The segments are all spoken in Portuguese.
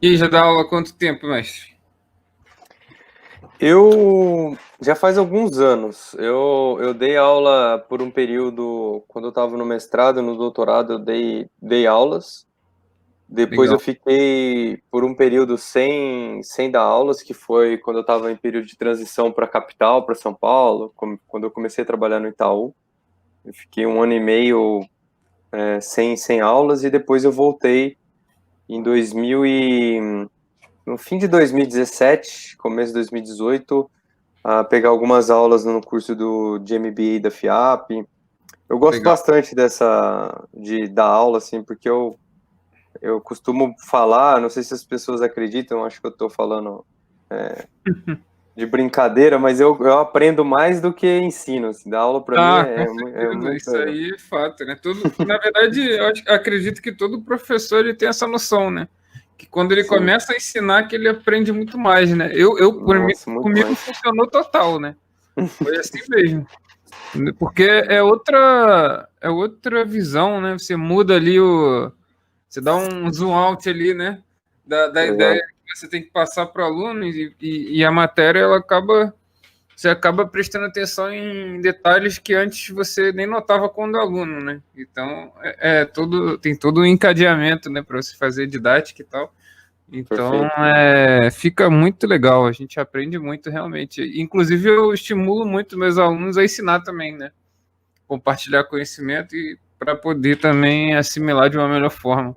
E aí, já dá aula há quanto tempo, mestre? Eu já faz alguns anos. Eu dei aula por um período, quando eu estava no mestrado, no doutorado, eu dei aulas. Depois eu Legal. fiquei por um período sem dar aulas, que foi quando eu estava em período de transição para a capital, para São Paulo, quando eu comecei a trabalhar no Itaú. Eu fiquei um ano e meio sem aulas e depois eu voltei em 2000 no fim de 2017, começo de 2018, a pegar algumas aulas no curso de MBA da FIAP. Eu gosto Legal. bastante de dar aula, assim, porque eu costumo falar, não sei se as pessoas acreditam, acho que eu estou falando de brincadeira, mas eu aprendo mais do que ensino, assim, dar aula para mim Ah, com é certeza, muito isso legal. aí é fato, né? Na verdade, acredito que todo professor ele tem essa noção, né? Que quando ele Sim, começa a ensinar, que ele aprende muito mais, né? Por mim, nossa, muito comigo mais. funcionou total, né? Foi assim mesmo. Porque é outra visão, né? Você muda ali você dá um zoom out ali, né? Da ideia Exato, que você tem que passar para o aluno e a matéria ela acaba você acaba prestando atenção em detalhes que antes você nem notava quando aluno, né? Então, tem todo um encadeamento, né, para você fazer didática e tal. Então, perfeito. fica muito legal, a gente aprende muito realmente. Inclusive, eu estimulo muito meus alunos a ensinar também, né? Compartilhar conhecimento e para poder também assimilar de uma melhor forma.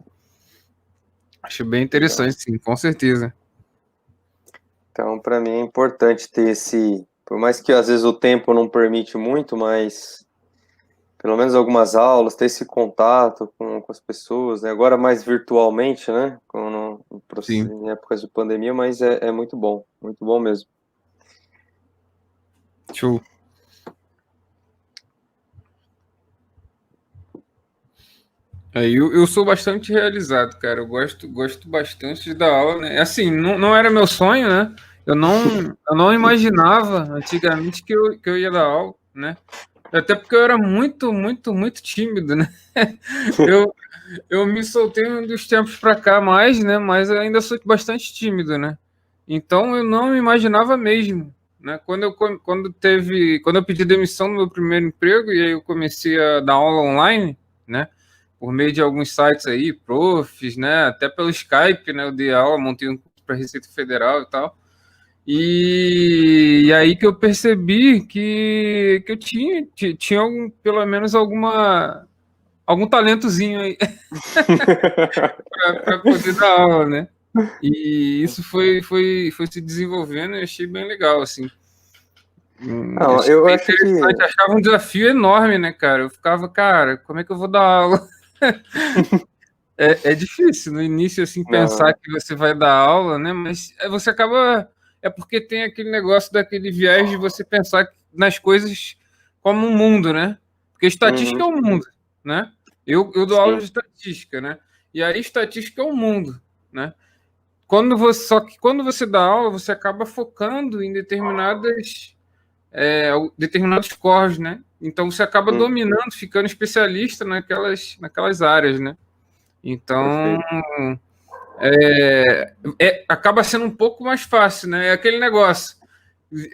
Acho bem Legal. interessante, sim, com certeza. Então, para mim é importante ter por mais que às vezes o tempo não permite muito, mas pelo menos algumas aulas, ter esse contato com as pessoas, né? Agora mais virtualmente, né? Sim. Em épocas de pandemia, mas é muito bom mesmo. Show. Eu sou bastante realizado, cara. Gosto bastante de dar aula, né? Assim, não era meu sonho, né? Eu não imaginava antigamente que eu ia dar aula, né? Até porque eu era muito tímido, né? Eu, eu me soltei um dos tempos pra cá mais, né? Mas eu ainda sou bastante tímido, né? Então eu não me imaginava mesmo, né? Quando eu pedi demissão no meu primeiro emprego e aí eu comecei a dar aula online, né? Por meio de alguns sites aí, profs, né? Até pelo Skype, né? Eu dei aula, montei um curso para Receita Federal e tal. E aí que eu percebi que eu tinha pelo menos algum talentozinho aí para poder dar aula, né? E isso foi se desenvolvendo e achei bem legal, assim. Não, Achei eu bem acho que interessante, achava um desafio enorme, né, cara? Eu ficava, cara, como é que eu vou dar aula? É difícil no início, assim, pensar não, que você vai dar aula, né? Mas você acaba. É porque tem aquele negócio daquele viés de você pensar nas coisas como um mundo, né? Porque estatística uhum, é um mundo, né? Eu dou aula sim, de estatística, né? E aí estatística é um mundo, né? Só que quando você dá aula, você acaba focando em determinados cores, né? Então você acaba hum, dominando, ficando especialista naquelas áreas, né? Então perfeito. acaba sendo um pouco mais fácil, né? É aquele negócio,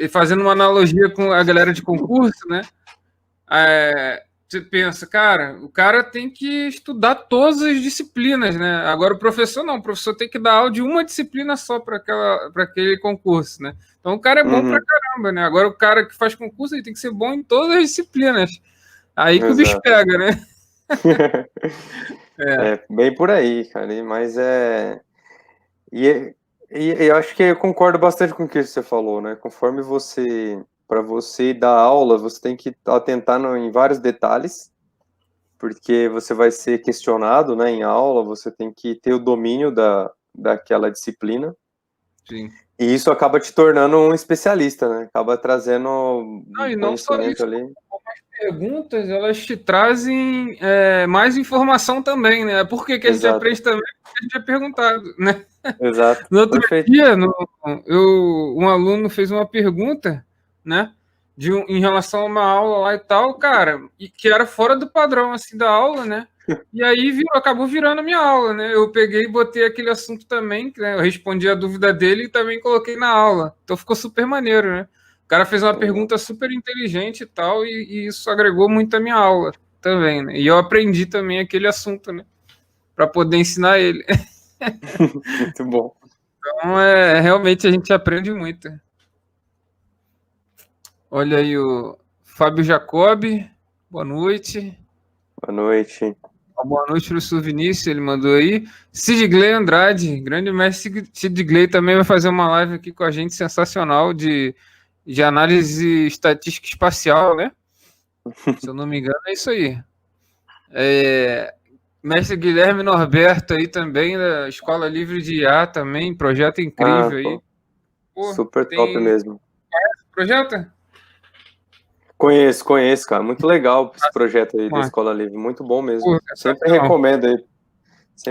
fazendo uma analogia com a galera de concurso, né? Você pensa, cara, o cara tem que estudar todas as disciplinas, né? Agora o professor não, o professor tem que dar aula de uma disciplina só para aquele concurso, né? Então o cara é bom pra Uhum, caramba, né? Agora o cara que faz concurso ele tem que ser bom em todas as disciplinas. Aí que o bicho exato. pega, né? É bem por aí, cara. E, e eu acho que eu concordo bastante com o que você falou, né? Para você dar aula, você tem que atentar em vários detalhes, porque você vai ser questionado, né, em aula, você tem que ter o domínio daquela disciplina, Sim. e isso acaba te tornando um especialista, né? Acaba trazendo Ah, um e não só conhecimento isso, ali. perguntas elas te trazem mais informação também, né? Por que que a gente Exato, aprende também? Porque a gente é perguntado, né? exato, No outro perfeito. dia, um aluno fez uma pergunta, né? Em relação a uma aula lá e tal, cara, e que era fora do padrão assim da aula, né? E aí acabou virando a minha aula, né? Eu peguei e botei aquele assunto também, né? Eu respondi a dúvida dele e também coloquei na aula. Então ficou super maneiro, né? O cara fez uma pergunta super inteligente e tal, e isso agregou muito a minha aula também, né? E eu aprendi também aquele assunto, né? Para poder ensinar ele. Muito bom. Então, realmente a gente aprende muito. Olha aí o Fábio Jacobi, boa noite. Boa noite. Boa noite para o Vinícius, ele mandou aí. Sidgley Andrade, grande mestre Sidgley, também vai fazer uma live aqui com a gente, sensacional, de análise estatística espacial, né? Se eu não me engano, é isso aí. Mestre Guilherme Norberto aí também, da Escola Livre de IA também, projeto incrível aí. Pô, super top mesmo. Projeto? Conheço, cara. Muito legal esse projeto aí da Escola Livre. Muito bom mesmo. Pô, sempre recomendo aí.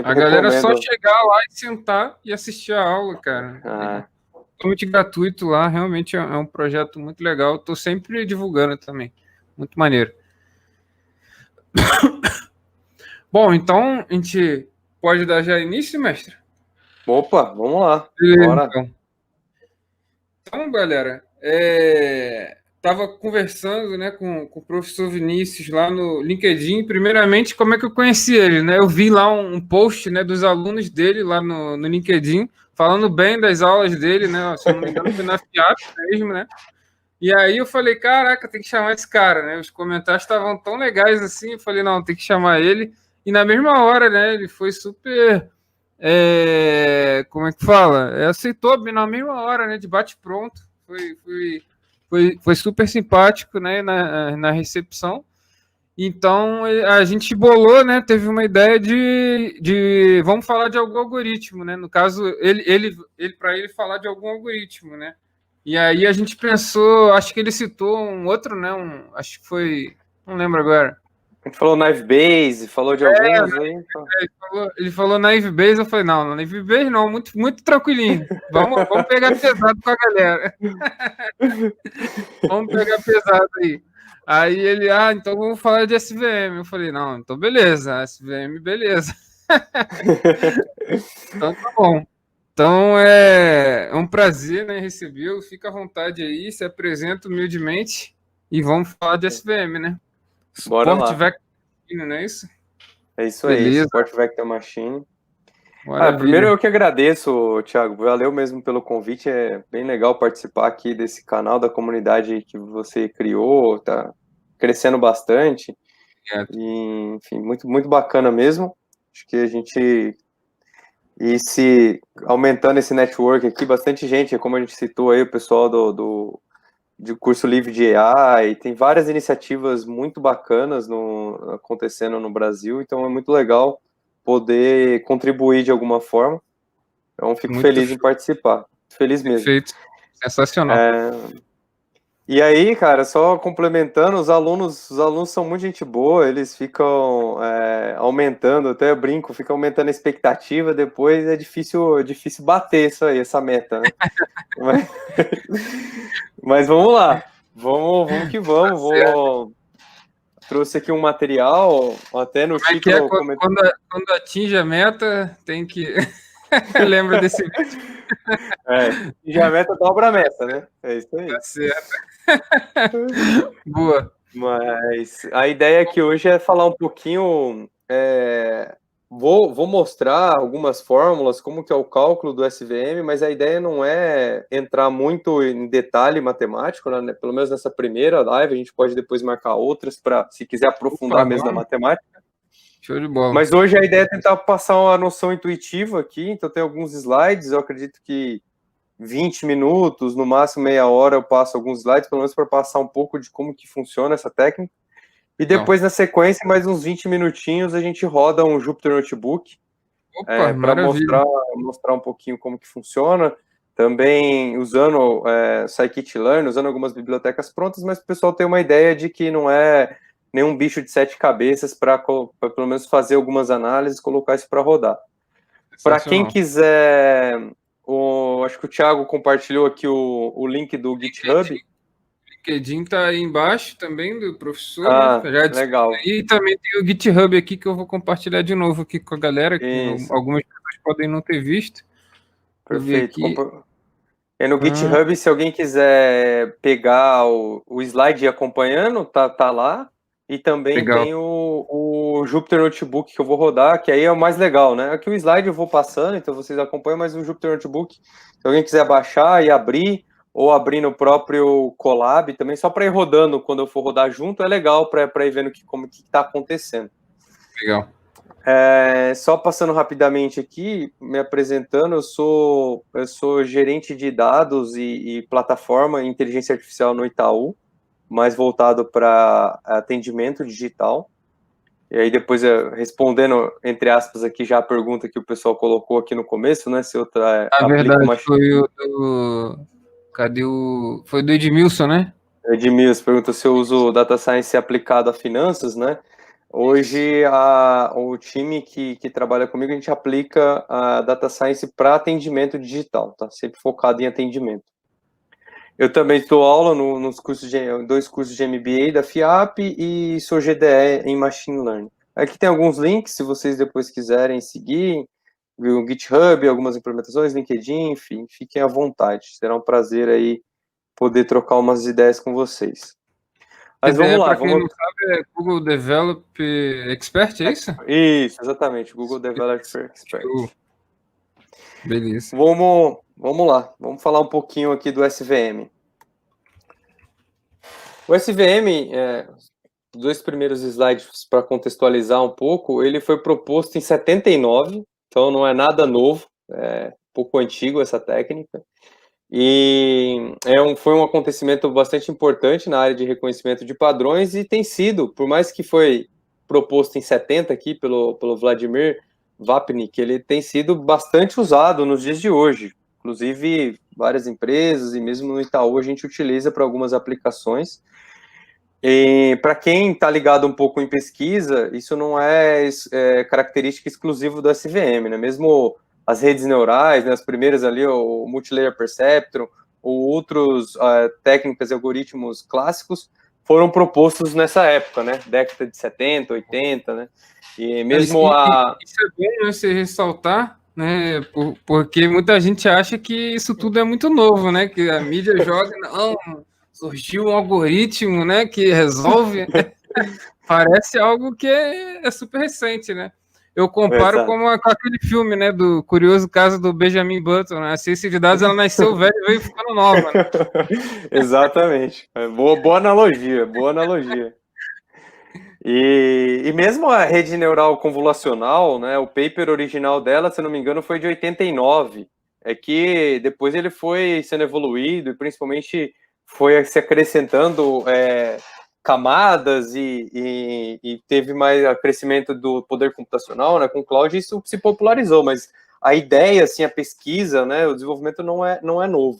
A galera é só chegar lá e sentar e assistir a aula, cara. Totalmente gratuito lá. Realmente é um projeto muito legal. Estou sempre divulgando também. Muito maneiro. Bom, então a gente pode dar já início, mestre? Opa, vamos lá. Bora. Então, galera, tava conversando, né, com o professor Vinícius lá no LinkedIn. Primeiramente, como é que eu conheci ele, né? Eu vi lá um post, né, dos alunos dele lá no LinkedIn, falando bem das aulas dele, né? Se eu não me engano, foi na FIAP mesmo, né? E aí eu falei, caraca, tem que chamar esse cara, né? Os comentários estavam tão legais assim, eu falei, não, tem que chamar ele. E na mesma hora, né, ele foi super... como é que fala? Aceitou na mesma hora, né? De bate-pronto. Foi super simpático, né? Na recepção. Então a gente bolou, né? Teve uma ideia de vamos falar de algum algoritmo, né? No caso, ele para ele falar de algum algoritmo, né? E aí a gente pensou, acho que ele citou um outro, né? Acho que foi, não lembro agora. A gente falou Naive Base, falou de alguns aí. Ele falou Naive Base, eu falei, não, Naive Base não, muito, muito tranquilinho. Vamos pegar pesado com a galera. Vamos pegar pesado aí. Aí ele, então vamos falar de SVM. Eu falei, não, então beleza, SVM, beleza. Então tá bom. Então é um prazer, né, recebê-lo. Fica à vontade aí, se apresenta humildemente e vamos falar de SVM, né? Bora lá. Suporte Vector Machine, não é isso? É isso aí, beleza. Suporte Vector Machine. Primeiro eu que agradeço, Thiago. Valeu mesmo pelo convite. É bem legal participar aqui desse canal da comunidade que você criou. Tá crescendo bastante. E, enfim, muito, muito bacana mesmo. Acho que a gente se aumentando esse network aqui, bastante gente, como a gente citou aí, o pessoal de curso livre de AI, tem várias iniciativas muito bacanas acontecendo no Brasil, então é muito legal poder contribuir de alguma forma. Então fico muito feliz em participar. Feliz mesmo. Perfeito. Sensacional. E aí, cara, só complementando, os alunos são muito gente boa, eles ficam aumentando, até eu brinco, fica aumentando a expectativa, depois é difícil bater isso aí, essa meta, né? mas vamos lá, vamos que vamos. Trouxe aqui um material, até no título... Quando atinge a meta, tem que... Lembra desse vídeo? Atingir a meta, dobra a meta, né? É isso aí. Tá certo. Boa. Mas a ideia aqui hoje é falar um pouquinho... Vou mostrar algumas fórmulas, como que é o cálculo do SVM, mas a ideia não é entrar muito em detalhe matemático, né? Pelo menos nessa primeira live, a gente pode depois marcar outras para, se quiser aprofundar mesmo na matemática. Show de bola. Mas hoje a ideia é tentar passar uma noção intuitiva aqui, então tem alguns slides, eu acredito que 20 minutos, no máximo meia hora, eu passo alguns slides, pelo menos para passar um pouco de como que funciona essa técnica. E depois, na sequência, mais uns 20 minutinhos, a gente roda um Jupyter Notebook para mostrar um pouquinho como que funciona. Também usando Scikit-learn, usando algumas bibliotecas prontas, mas o pessoal tem uma ideia de que não é nenhum bicho de 7 cabeças para pelo menos fazer algumas análises e colocar isso para rodar. Para quem quiser, acho que o Thiago compartilhou aqui o link do GitHub. LinkedIn tá aí embaixo também do professor, né? Ah, Já adicionei legal. aí. E também tem o GitHub aqui que eu vou compartilhar de novo aqui com a galera, que Isso, algumas pessoas podem não ter visto. Deixa eu ver perfeito. aqui. É no Ah, GitHub, se alguém quiser pegar o slide e ir acompanhando, tá lá. E também legal. tem o Jupyter Notebook que eu vou rodar, que aí é o mais legal, né? Aqui o slide eu vou passando, então vocês acompanham, mas o Jupyter Notebook, se alguém quiser baixar e abrir, ou abrir no próprio Colab também, só para ir rodando quando eu for rodar junto, é legal para ir vendo como que está acontecendo. Legal. Só passando rapidamente aqui, me apresentando, eu sou gerente de dados e plataforma e inteligência artificial no Itaú, mais voltado para atendimento digital. E aí depois, respondendo, entre aspas, aqui já a pergunta que o pessoal colocou aqui no começo, né, se eu Na aplico verdade, uma... foi o do. Cadê o. Foi do Edmilson, né? Edmilson pergunta se eu uso data science aplicado a finanças, né? Hoje, o time que trabalha comigo, a gente aplica a data science para atendimento digital, tá? Sempre focado em atendimento. Eu também dou aula nos cursos dois cursos de MBA da FIAP e sou GDE em Machine Learning. Aqui tem alguns links, se vocês depois quiserem seguir, o GitHub, algumas implementações, LinkedIn, enfim, fiquem à vontade. Será um prazer aí poder trocar umas ideias com vocês. Mas vamos GDE, lá, para quem vamos... não sabe, é Google Develop Expert, é isso? Isso, exatamente, Google Developer Expert. Show. Beleza. Vamos lá, vamos falar um pouquinho aqui do SVM. O SVM, os dois primeiros slides para contextualizar um pouco, ele foi proposto em 79, então não é nada novo, é um pouco antigo essa técnica. E foi um acontecimento bastante importante na área de reconhecimento de padrões e tem sido, por mais que foi proposto em 70 aqui pelo Vladimir Vapnik, ele tem sido bastante usado nos dias de hoje. Inclusive, várias empresas e mesmo no Itaú a gente utiliza para algumas aplicações. E para quem está ligado um pouco em pesquisa, isso não é característica exclusiva do SVM, né? Mesmo as redes neurais, né, as primeiras ali, o Multilayer Perceptron, ou outros técnicas e algoritmos clássicos, foram propostos nessa época, né? Década de 70, 80, né? E mesmo Isso é bom, né, você ressaltar, né? Porque muita gente acha que isso tudo é muito novo, né? Que a mídia joga, não, surgiu um algoritmo, né? Que resolve. Parece algo que é super recente, né? Eu comparo Exato. com aquele filme, né? Do curioso caso do Benjamin Button, né? A ciência de dados, ela nasceu velha e veio ficando nova, né? Exatamente. Boa analogia, boa analogia. E mesmo a rede neural convolucional, né, o paper original dela, se não me engano, foi de 89. É que depois ele foi sendo evoluído e principalmente foi se acrescentando camadas e teve mais crescimento do poder computacional, né, com o cloud, e isso se popularizou, mas a ideia, assim, a pesquisa, né, o desenvolvimento não é novo,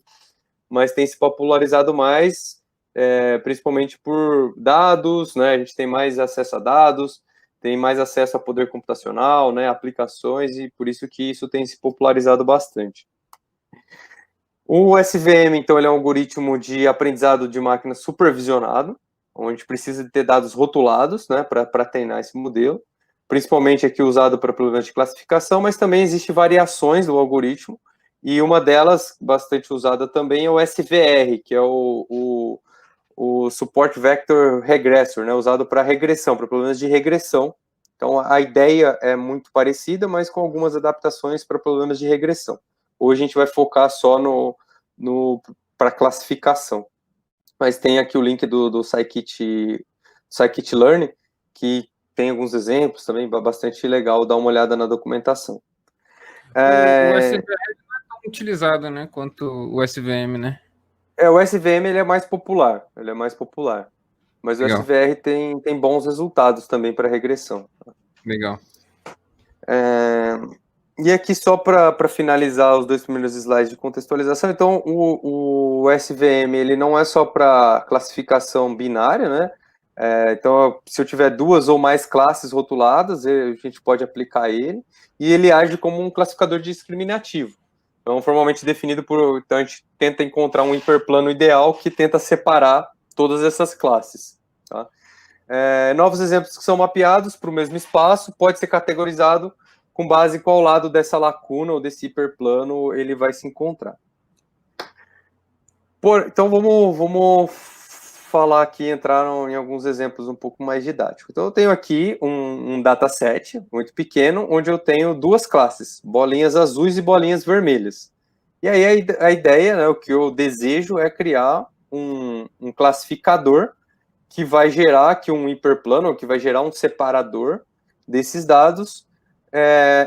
mas tem se popularizado mais, principalmente por dados, né? A gente tem mais acesso a dados, tem mais acesso a poder computacional, né? Aplicações, e por isso que isso tem se popularizado bastante. O SVM, então, ele é um algoritmo de aprendizado de máquina supervisionado, onde precisa ter dados rotulados, né, para treinar esse modelo, principalmente aqui usado para problemas de classificação, mas também existem variações do algoritmo, e uma delas, bastante usada também, é o SVR, que é o Support Vector Regressor, né, usado para regressão, para problemas de regressão. Então, a ideia é muito parecida, mas com algumas adaptações para problemas de regressão. Hoje a gente vai focar só para classificação. Mas tem aqui o link do Scikit-Learn, que tem alguns exemplos também, bastante legal, dá uma olhada na documentação. O SVR não é tão utilizado, né, quanto o SVM, né? O SVM ele é mais popular, mas o Legal, SVR tem bons resultados também para regressão. legal. E aqui só para finalizar os dois primeiros slides de contextualização, então o SVM ele não é só para classificação binária, né? Então, se eu tiver duas ou mais classes rotuladas, a gente pode aplicar ele, e ele age como um classificador discriminativo. Então, formalmente definido então a gente tenta encontrar um hiperplano ideal que tenta separar todas essas classes. Tá? Novos exemplos que são mapeados para o mesmo espaço pode ser categorizado com base em qual lado dessa lacuna ou desse hiperplano ele vai se encontrar. Então vamos falar aqui, entraram em alguns exemplos um pouco mais didáticos. Então eu tenho aqui um dataset muito pequeno, onde eu tenho duas classes, bolinhas azuis e bolinhas vermelhas. E aí a ideia, né, o que eu desejo é criar um classificador que vai gerar aqui um hiperplano, que vai gerar um separador desses dados,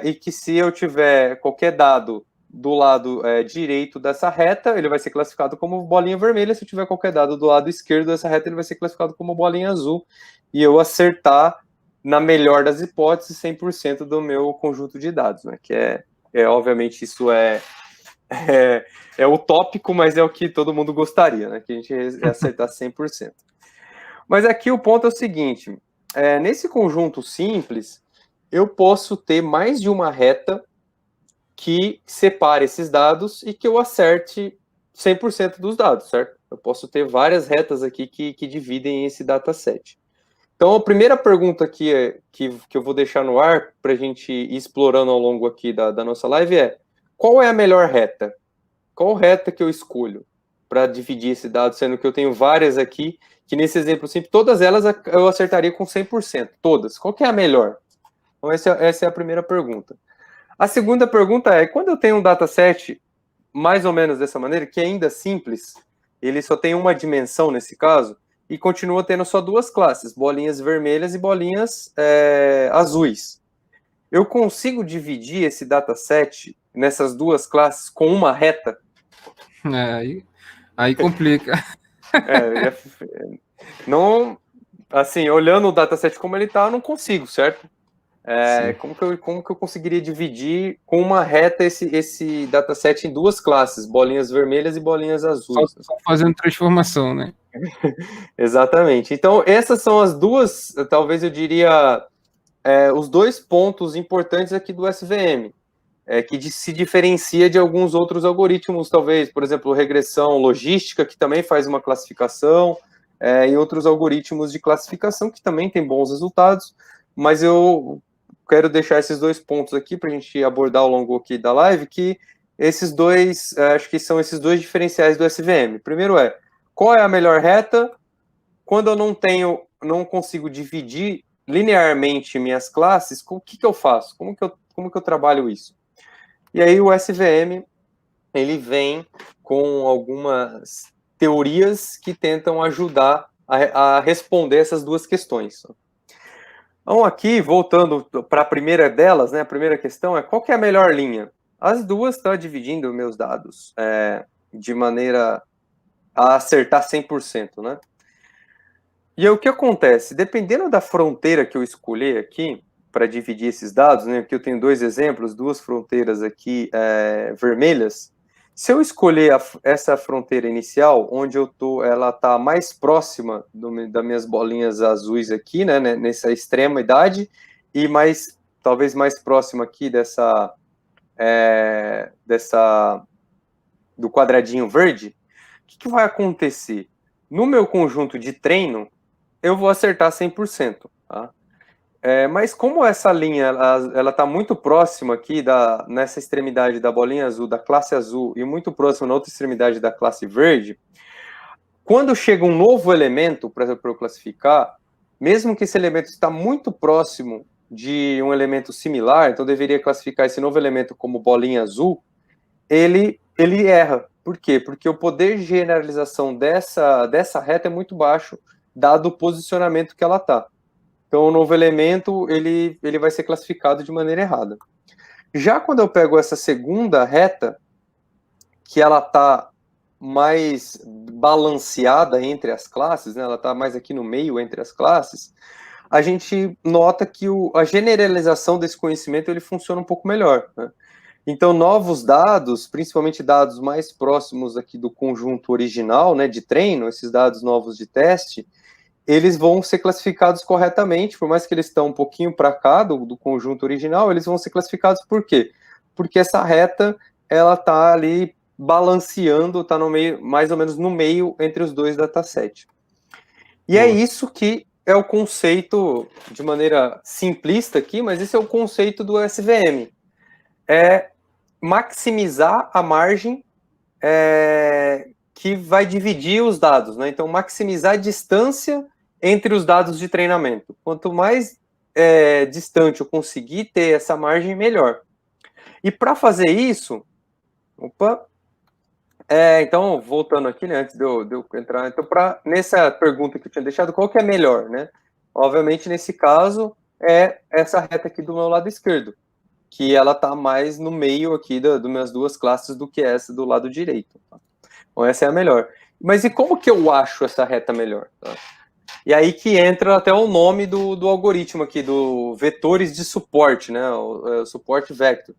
e que se eu tiver qualquer dado do lado direito dessa reta, ele vai ser classificado como bolinha vermelha. Se eu tiver qualquer dado do lado esquerdo dessa reta, ele vai ser classificado como bolinha azul. E eu acertar, na melhor das hipóteses, 100% do meu conjunto de dados, né? Que obviamente, isso é utópico, mas é o que todo mundo gostaria, né? Que a gente acertar 100%. Mas aqui o ponto é o seguinte, nesse conjunto simples, eu posso ter mais de uma reta que separe esses dados e que eu acerte 100% dos dados, certo? Eu posso ter várias retas aqui que dividem esse dataset. Então, a primeira pergunta aqui que eu vou deixar no ar para a gente ir explorando ao longo aqui da nossa live é: qual é a melhor reta? Qual reta que eu escolho para dividir esse dado, sendo que eu tenho várias aqui, que nesse exemplo simples, todas elas eu acertaria com 100%, todas. Qual que é a melhor? Então, essa é a primeira pergunta. A segunda pergunta é, quando eu tenho um dataset mais ou menos dessa maneira, que é ainda simples, ele só tem uma dimensão nesse caso, e continua tendo só duas classes, bolinhas vermelhas e bolinhas azuis. Eu consigo dividir esse dataset nessas duas classes com uma reta? Aí complica. Não, assim, olhando o dataset como ele está, eu não consigo, certo? Como que eu conseguiria dividir com uma reta esse dataset em duas classes, bolinhas vermelhas e bolinhas azuis? Só fazendo transformação, né? Exatamente. Então, essas são as duas, talvez eu diria, os dois pontos importantes aqui do SVM, que se diferencia de alguns outros algoritmos, talvez, por exemplo, regressão logística, que também faz uma classificação, e outros algoritmos de classificação que também têm bons resultados, mas eu quero deixar esses dois pontos aqui para a gente abordar ao longo aqui da live, que esses dois, acho que são esses dois diferenciais do SVM. Primeiro qual é a melhor reta? Quando eu não consigo dividir linearmente minhas classes, o que eu faço? Como que eu trabalho isso? E aí o SVM, ele vem com algumas teorias que tentam ajudar a responder essas duas questões. Então, aqui, voltando para a primeira delas, né, a primeira questão é qual que é a melhor linha? As duas estão dividindo meus dados de maneira a acertar 100%, né? E aí, o que acontece? Dependendo da fronteira que eu escolher aqui, para dividir esses dados, né, aqui eu tenho dois exemplos, duas fronteiras aqui vermelhas. Se eu escolher essa fronteira inicial, onde eu tô, ela está mais próxima das minhas bolinhas azuis aqui, né, nessa extrema idade, e talvez mais próxima aqui do quadradinho verde, o que vai acontecer? No meu conjunto de treino, eu vou acertar 100%, tá? Mas como essa linha ela está muito próxima aqui nessa extremidade da bolinha azul, da classe azul, e muito próxima na outra extremidade da classe verde, quando chega um novo elemento para eu classificar, mesmo que esse elemento está muito próximo de um elemento similar, então eu deveria classificar esse novo elemento como bolinha azul, ele erra. Por quê? Porque o poder de generalização dessa reta é muito baixo, dado o posicionamento que ela está. Então, o novo elemento, ele vai ser classificado de maneira errada. Já quando eu pego essa segunda reta, que ela está mais balanceada entre as classes, né, ela está mais aqui no meio entre as classes, a gente nota que a generalização desse conhecimento ele funciona um pouco melhor, né? Então, novos dados, principalmente dados mais próximos aqui do conjunto original, né, de treino, esses dados novos de teste, eles vão ser classificados corretamente, por mais que eles estão um pouquinho para cá do conjunto original, eles vão ser classificados por quê? Porque essa reta, ela está ali balanceando, está no meio, mais ou menos no meio entre os dois datasets. E é isso que é o conceito, de maneira simplista aqui, mas esse é o conceito do SVM. É maximizar a margem que vai dividir os dados, né? Então, maximizar a distância entre os dados de treinamento. Quanto mais distante eu conseguir ter essa margem, melhor. E para fazer isso, então, voltando aqui, né, antes de eu entrar, então, nessa pergunta que eu tinha deixado, qual que é melhor, né? Obviamente, nesse caso, é essa reta aqui do meu lado esquerdo, que ela está mais no meio aqui das minhas duas classes do que essa do lado direito. Tá? Então, essa é a melhor. Mas e como que eu acho essa reta melhor? Tá? E aí que entra até o nome do algoritmo aqui, do vetores de suporte, né? O suporte vector.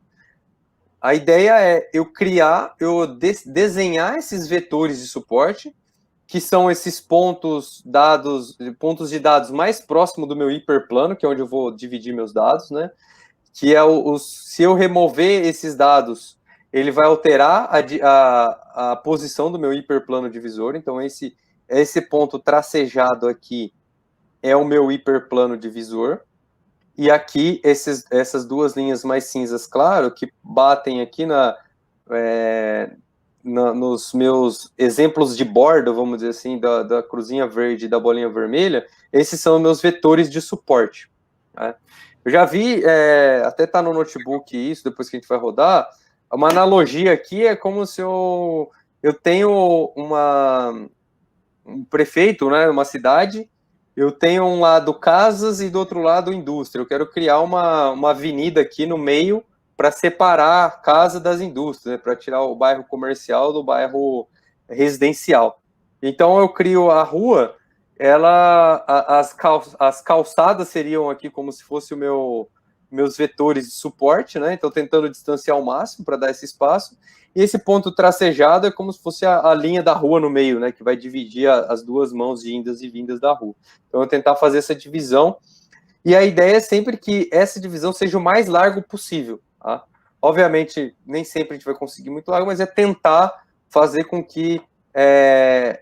A ideia é eu desenhar esses vetores de suporte, que são esses pontos de dados mais próximo do meu hiperplano, que é onde eu vou dividir meus dados, né? Que é se eu remover esses dados, ele vai alterar a posição do meu hiperplano divisor. Então, esse ponto tracejado aqui é o meu hiperplano divisor. E aqui, essas duas linhas mais cinzas claro, que batem aqui nos meus exemplos de borda, vamos dizer assim, da cruzinha verde e da bolinha vermelha, esses são meus vetores de suporte. Né? Eu já vi, até tá no notebook isso, depois que a gente vai rodar, uma analogia aqui é como se eu tenho um prefeito, né, uma cidade, eu tenho um lado casas e do outro lado indústria. Eu quero criar uma avenida aqui no meio para separar a casa das indústrias, né, para tirar o bairro comercial do bairro residencial. Então eu crio a rua, as calçadas seriam aqui como se fosse meus vetores de suporte, né? Então tentando distanciar ao máximo para dar esse espaço. E esse ponto tracejado é como se fosse a linha da rua no meio, né? Que vai dividir as duas mãos de indas e vindas da rua. Então eu tentar fazer essa divisão. E a ideia é sempre que essa divisão seja o mais largo possível. Tá? Obviamente, nem sempre a gente vai conseguir muito largo, mas é tentar fazer com que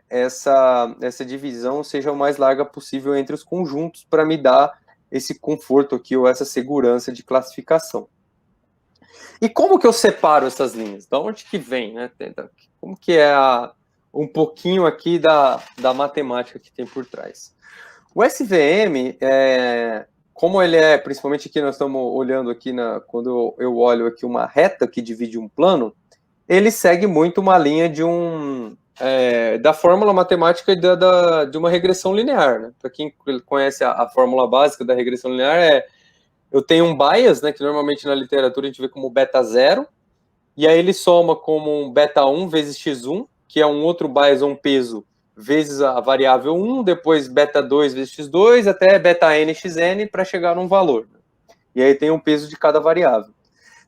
essa divisão seja o mais larga possível entre os conjuntos para me dar esse conforto aqui ou essa segurança de classificação. E como que eu separo essas linhas? Da onde que vem, né? Como que é um pouquinho aqui da matemática que tem por trás? O SVM, como ele principalmente aqui nós estamos olhando aqui, quando eu olho aqui uma reta que divide um plano, ele segue muito uma linha da fórmula matemática de uma regressão linear. Né? Para quem conhece a fórmula básica da regressão linear, eu tenho um bias, né, que normalmente na literatura a gente vê como beta 0, e aí ele soma como um beta 1 vezes x1, que é um outro bias ou um peso, vezes a variável 1, depois beta 2 vezes x2, até beta n xn para chegar num valor. E aí tem um peso de cada variável.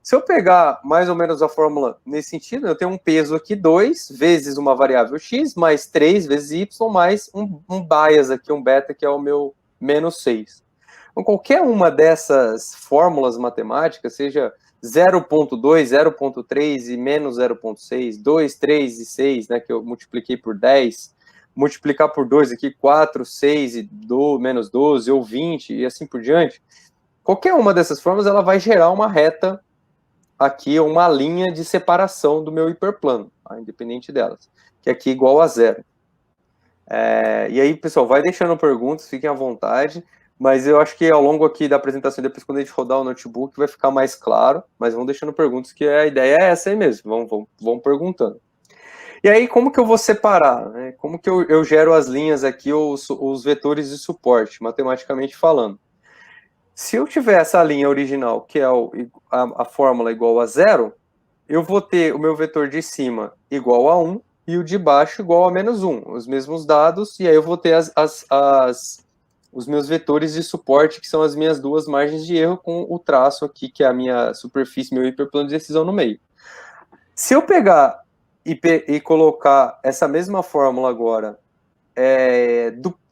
Se eu pegar mais ou menos a fórmula nesse sentido, eu tenho um peso aqui 2 vezes uma variável x, mais 3 vezes y, mais um bias aqui, um beta, que é o meu menos 6. Então, qualquer uma dessas fórmulas matemáticas, seja 0.2, 0.3 e menos 0.6, 2, 3 e 6, né, que eu multipliquei por 10, multiplicar por 2 aqui, 4, 6 e menos 12, ou 20, e assim por diante, qualquer uma dessas fórmulas, ela vai gerar uma reta aqui, uma linha de separação do meu hiperplano, tá? Independente delas, que aqui é igual a 0. E aí, pessoal, vai deixando perguntas, fiquem à vontade, mas eu acho que ao longo aqui da apresentação, depois quando a gente rodar o notebook, vai ficar mais claro, mas vão deixando perguntas, que a ideia é essa aí mesmo, vão perguntando. E aí, como que eu vou separar? Né? Como que eu gero as linhas aqui, os vetores de suporte, matematicamente falando? Se eu tiver essa linha original, que é a fórmula igual a 0, eu vou ter o meu vetor de cima igual a 1 e o de baixo igual a menos 1, os mesmos dados, e aí eu vou ter os meus vetores de suporte, que são as minhas duas margens de erro, com o traço aqui, que é a minha superfície, meu hiperplano de decisão no meio. Se eu pegar e colocar essa mesma fórmula agora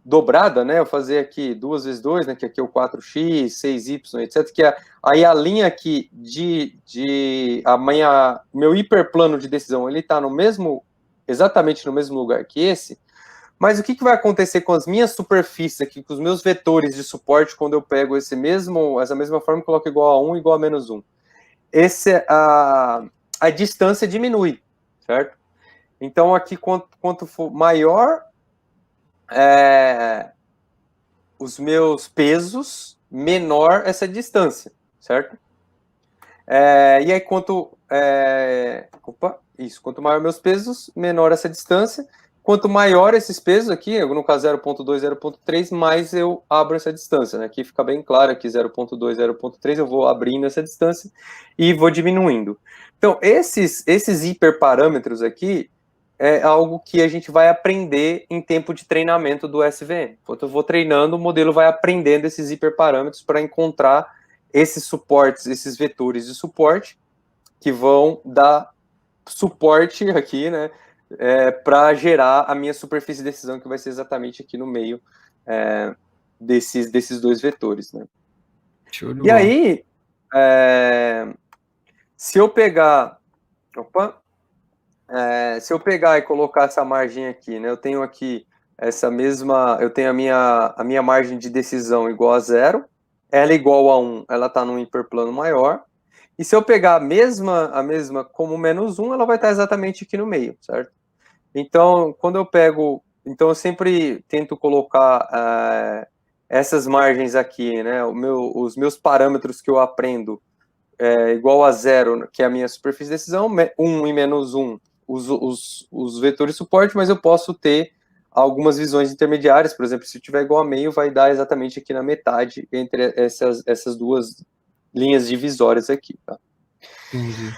dobrada, né? Eu fazer aqui 2 vezes 2, né? Que aqui é o 4x, 6y, etc. Que aí a linha aqui meu hiperplano de decisão, ele está exatamente no mesmo lugar que esse. Mas o que vai acontecer com as minhas superfícies aqui, com os meus vetores de suporte, quando eu pego essa mesma forma e coloco igual a 1, igual a menos 1? A distância diminui, certo? Então, aqui, quanto for maior os meus pesos, menor essa distância, certo? E aí, quanto maior meus pesos, menor essa distância. Quanto maior esses pesos aqui, no caso 0.2, 0.3, mais eu abro essa distância, né? Aqui fica bem claro que 0.2, 0.3, eu vou abrindo essa distância e vou diminuindo. Então, esses hiperparâmetros aqui é algo que a gente vai aprender em tempo de treinamento do SVM. Enquanto eu vou treinando, o modelo vai aprendendo esses hiperparâmetros para encontrar esses suportes, esses vetores de suporte que vão dar suporte aqui, né? Para gerar a minha superfície de decisão, que vai ser exatamente aqui no meio desses dois vetores, né? E aí, se eu pegar e colocar essa margem aqui, né? Eu tenho aqui eu tenho a minha margem de decisão igual a 0, ela igual a 1, ela está num hiperplano maior. E se eu pegar a mesma como menos 1, ela vai estar exatamente aqui no meio, certo? Então, eu sempre tento colocar essas margens aqui, né? Os meus parâmetros que eu aprendo igual a 0, que é a minha superfície de decisão, 1 e menos 1, os vetores de suporte, mas eu posso ter algumas visões intermediárias, por exemplo, se tiver igual a meio, vai dar exatamente aqui na metade entre essas duas linhas divisórias aqui, tá? Entendi.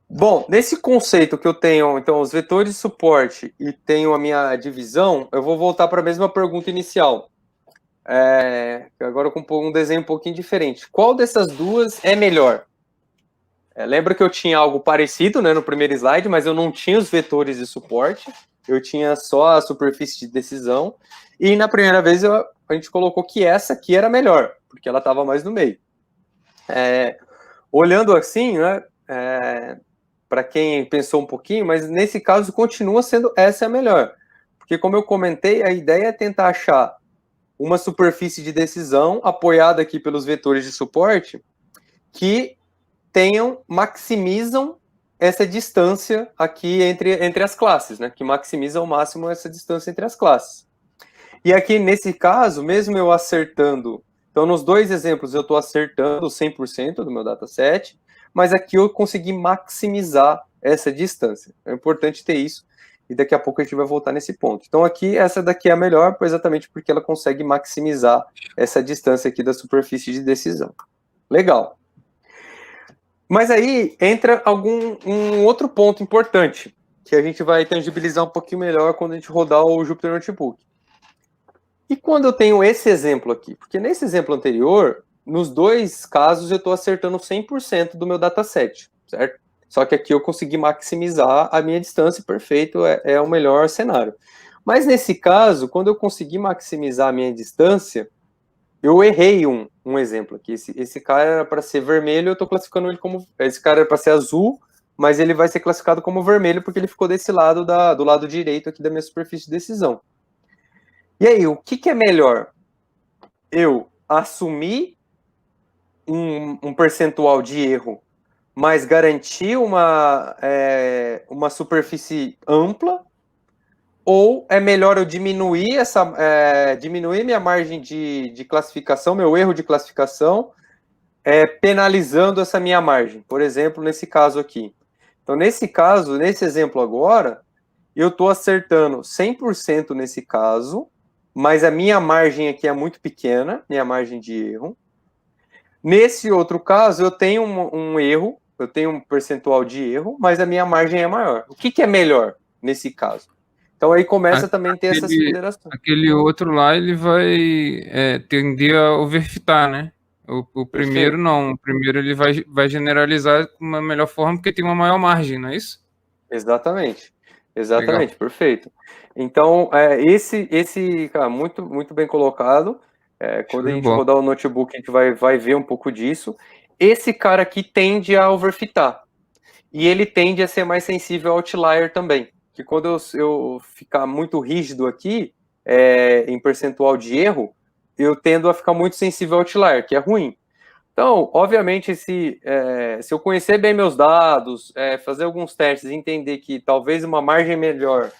Bom, nesse conceito que eu tenho, então, os vetores de suporte e tenho a minha divisão, eu vou voltar para a mesma pergunta inicial. Agora com um desenho um pouquinho diferente. Qual dessas duas é melhor? Lembra que eu tinha algo parecido, né, no primeiro slide, mas eu não tinha os vetores de suporte, eu tinha só a superfície de decisão, e na primeira vez a gente colocou que essa aqui era melhor, porque ela estava mais no meio. Olhando assim, né, para quem pensou um pouquinho, mas nesse caso continua sendo essa a melhor, porque como eu comentei, a ideia é tentar achar uma superfície de decisão apoiada aqui pelos vetores de suporte que maximizam essa distância aqui entre as classes, né? Que maximiza ao máximo essa distância entre as classes. E aqui, nesse caso, mesmo eu acertando... Então, nos dois exemplos, eu estou acertando 100% do meu dataset, mas aqui eu consegui maximizar essa distância. É importante ter isso, e daqui a pouco a gente vai voltar nesse ponto. Então, aqui, essa daqui é a melhor, exatamente porque ela consegue maximizar essa distância aqui da superfície de decisão. Legal. Mas aí entra um outro ponto importante, que a gente vai tangibilizar um pouquinho melhor quando a gente rodar o Jupyter Notebook. E quando eu tenho esse exemplo aqui? Porque nesse exemplo anterior, nos dois casos eu estou acertando 100% do meu dataset, certo? Só que aqui eu consegui maximizar a minha distância, perfeito, é o melhor cenário. Mas nesse caso, quando eu consegui maximizar a minha distância, eu errei um exemplo aqui. Esse cara era para ser vermelho, eu estou classificando ele como... Esse cara era para ser azul, mas ele vai ser classificado como vermelho porque ele ficou desse lado, do lado direito aqui da minha superfície de decisão. E aí, o que é melhor? Eu assumir um percentual de erro, mas garantir uma superfície ampla, ou é melhor eu diminuir minha margem de classificação, meu erro de classificação, penalizando essa minha margem, por exemplo, nesse caso aqui. Então, nesse caso, nesse exemplo agora, eu estou acertando 100% nesse caso, mas a minha margem aqui é muito pequena, minha margem de erro. Nesse outro caso, eu tenho um erro, eu tenho um percentual de erro, mas a minha margem é maior. O que é melhor nesse caso? Então aí começa também a ter essa consideração. Aquele outro lá, ele vai tender a overfitar, né? O primeiro não. O primeiro ele vai generalizar com uma melhor forma, porque tem uma maior margem, não é isso? Exatamente. Exatamente, legal. Perfeito. Então, cara, muito, muito bem colocado. Quando a gente rodar o notebook, a gente vai ver um pouco disso. Esse cara aqui tende a overfitar. E ele tende a ser mais sensível ao outlier também. que quando eu ficar muito rígido aqui, em percentual de erro, eu tendo a ficar muito sensível ao outlier, que é ruim. Então, obviamente, se eu conhecer bem meus dados, fazer alguns testes e entender que talvez uma margem melhor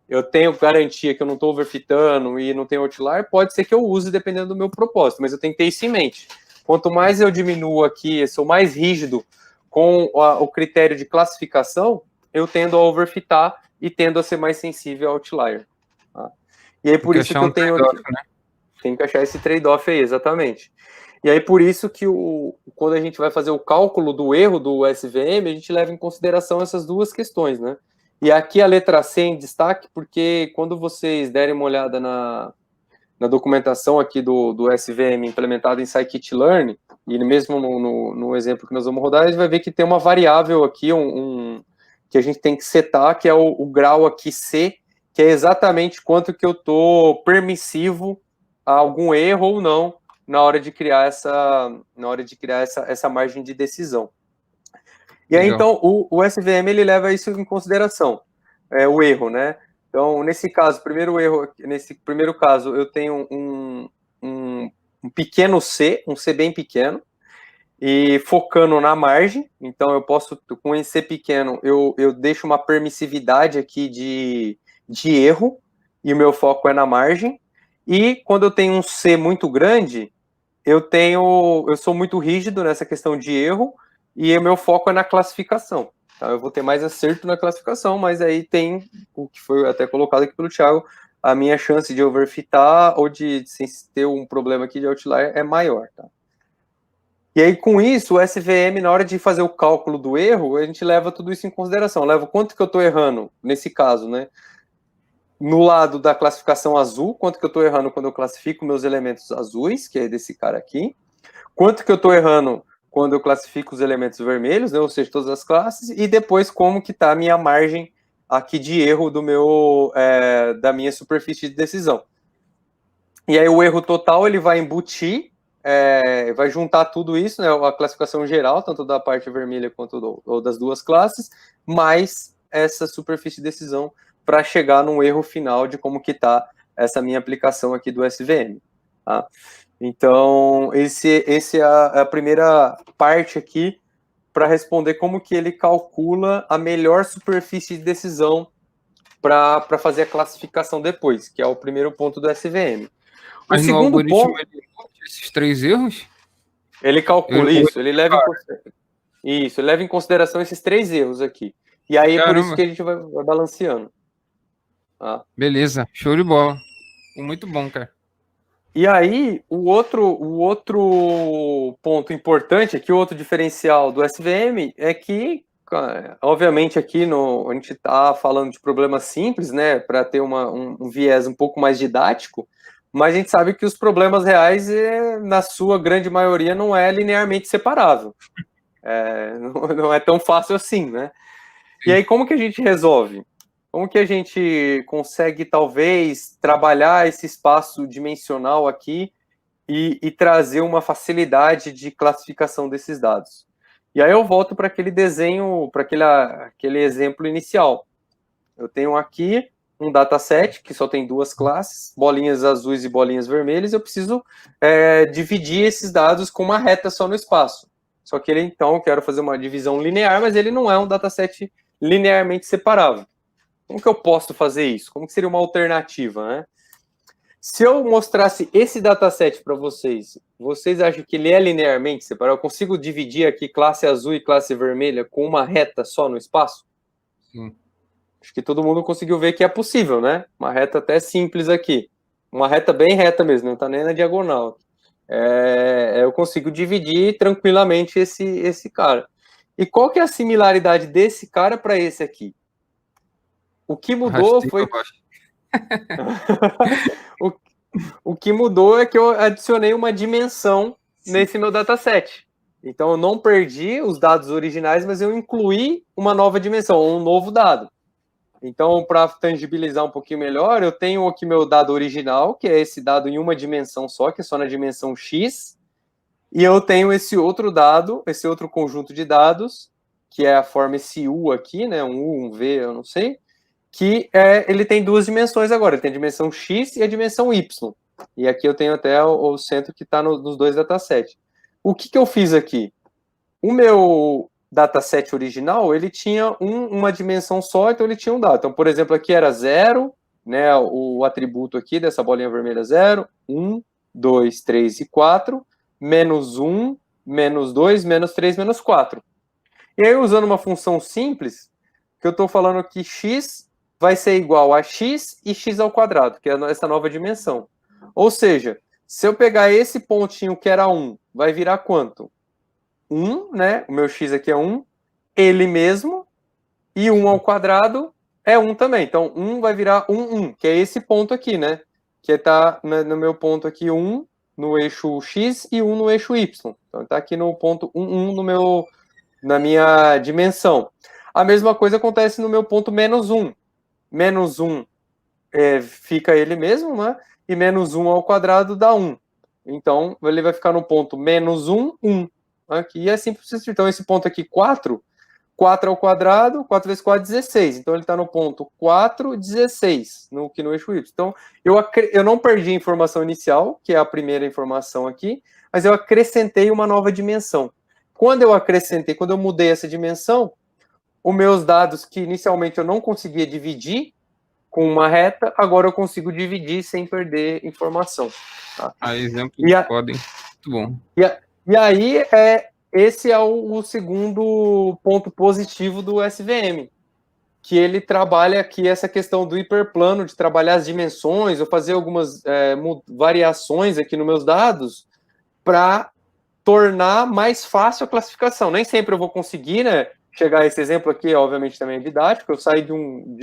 eu tenho garantia que eu não estou overfitando e não tenho outlier, pode ser que eu use dependendo do meu propósito, mas eu tenho que ter isso em mente. Quanto mais eu diminuo aqui, sou mais rígido com o critério de classificação, eu tendo a overfitar e tendo a ser mais sensível ao outlier. Tá? E aí, por isso que eu tenho aqui. Né? Tem que achar esse trade-off aí, exatamente. E aí, por isso que quando a gente vai fazer o cálculo do erro do SVM, a gente leva em consideração essas duas questões, né? E aqui a letra C em destaque, porque quando vocês derem uma olhada na documentação aqui do SVM implementado em scikit-learn, e mesmo no exemplo que nós vamos rodar, a gente vai ver que tem uma variável aqui, que a gente tem que setar, que é o grau aqui C, que é exatamente quanto que eu estou permissivo a algum erro ou não na hora de criar essa margem de decisão. E aí, então, o SVM ele leva isso em consideração, o erro, né? Então, nesse primeiro caso, eu tenho um pequeno C, um C bem pequeno, e focando na margem. Então, eu posso, com esse C pequeno, eu deixo uma permissividade aqui de erro, e o meu foco é na margem. E quando eu tenho um C muito grande, eu sou muito rígido nessa questão de erro, e o meu foco é na classificação. Então, eu vou ter mais acerto na classificação, mas aí tem o que foi até colocado aqui pelo Thiago, a minha chance de overfitar ou de ter um problema aqui de outlier é maior. Tá? E aí, com isso, o SVM, na hora de fazer o cálculo do erro, a gente leva tudo isso em consideração. Leva quanto que eu estou errando, nesse caso, né? No lado da classificação azul, quanto que eu estou errando quando eu classifico meus elementos azuis, que é desse cara aqui. Quanto que eu estou errando quando eu classifico os elementos vermelhos, né, ou seja, todas as classes, e depois como que está a minha margem aqui de erro da minha superfície de decisão. E aí o erro total ele vai embutir, vai juntar tudo isso, né, a classificação geral, tanto da parte vermelha quanto ou das duas classes, mais essa superfície de decisão para chegar num erro final de como que está essa minha aplicação aqui do SVM. Tá? Então, esse é a primeira parte aqui para responder como que ele calcula a melhor superfície de decisão para fazer a classificação depois, que é o primeiro ponto do SVM. Mas no algoritmo ponto, ele inclui esses 3 erros? Ele calcula isso, ele leva em consideração esses 3 erros aqui. E aí é por isso que a gente vai balanceando. Tá? Beleza, show de bola. Muito bom, cara. E aí, o outro ponto importante aqui, o outro diferencial do SVM é que, obviamente, aqui a gente está falando de problemas simples, né, para ter um viés um pouco mais didático, mas a gente sabe que os problemas reais, na sua grande maioria, não é linearmente separável. Não é tão fácil assim, né? E aí, como que a gente resolve? Como que a gente consegue, talvez, trabalhar esse espaço dimensional aqui e trazer uma facilidade de classificação desses dados? E aí eu volto para aquele desenho, para aquele exemplo inicial. Eu tenho aqui um dataset que só tem 2 classes, bolinhas azuis e bolinhas vermelhas, eu preciso dividir esses dados com uma reta só no espaço. Só que então, eu quero fazer uma divisão linear, mas ele não é um dataset linearmente separável. Como que eu posso fazer isso? Como que seria uma alternativa, né? Se eu mostrasse esse dataset para vocês, vocês acham que ele é linearmente separado? Eu consigo dividir aqui classe azul e classe vermelha com uma reta só no espaço? Sim. Acho que todo mundo conseguiu ver que é possível, né? Uma reta até simples aqui. Uma reta bem reta mesmo, não está nem na diagonal. Eu consigo dividir tranquilamente esse cara. E qual que é a similaridade desse cara para esse aqui? O que mudou foi... o que mudou é que eu adicionei uma dimensão nesse meu dataset. Então, eu não perdi os dados originais, mas eu incluí uma nova dimensão, um novo dado. Então, para tangibilizar um pouquinho melhor, eu tenho aqui meu dado original, que é esse dado em uma dimensão só, que é só na dimensão X, e eu tenho esse outro dado, esse outro conjunto de dados, que é a forma esse U aqui, né, um U, um V, eu não sei, que ele tem duas dimensões agora, ele tem a dimensão X e a dimensão Y. E aqui eu tenho até o centro que está nos dois datasets. O que eu fiz aqui? O meu dataset original, ele tinha uma dimensão só, então ele tinha um dado. Então, por exemplo, aqui era 0, né, o atributo aqui dessa bolinha vermelha 0, 1, 2, 3 e 4, menos 1, menos 2, menos 3, menos 4. E aí, usando uma função simples, que eu estou falando que x vai ser igual a x e x ao quadrado, que é essa nova dimensão. Ou seja, se eu pegar esse pontinho que era 1, vai virar quanto? 1, né? O meu x aqui é 1, ele mesmo, e 1 ao quadrado é 1 também. Então, 1 vai virar 1, 1, que é esse ponto aqui, né? Que está no meu ponto aqui 1 no eixo x e 1 no eixo y. Então, está aqui no ponto 1, 1 na minha dimensão. A mesma coisa acontece no meu ponto menos 1. Menos 1 fica ele mesmo, né? E menos 1 ao quadrado dá 1. Então, ele vai ficar no ponto menos 1, 1. Aqui é simples. Então, esse ponto aqui, 4 ao quadrado, 4 vezes 4, 16. Então, ele está no ponto 4, 16, no eixo Y. Então, eu não perdi a informação inicial, que é a primeira informação aqui, mas eu acrescentei uma nova dimensão. Quando eu mudei essa dimensão, os meus dados que inicialmente eu não conseguia dividir com uma reta, agora eu consigo dividir sem perder informação. Tá? Exemplo de código. Muito bom. E aí, esse é o segundo ponto positivo do SVM, que ele trabalha aqui essa questão do hiperplano, de trabalhar as dimensões, ou fazer algumas variações aqui nos meus dados, para tornar mais fácil a classificação. Nem sempre eu vou conseguir, né, chegar a esse exemplo aqui, obviamente também é didático, eu saí de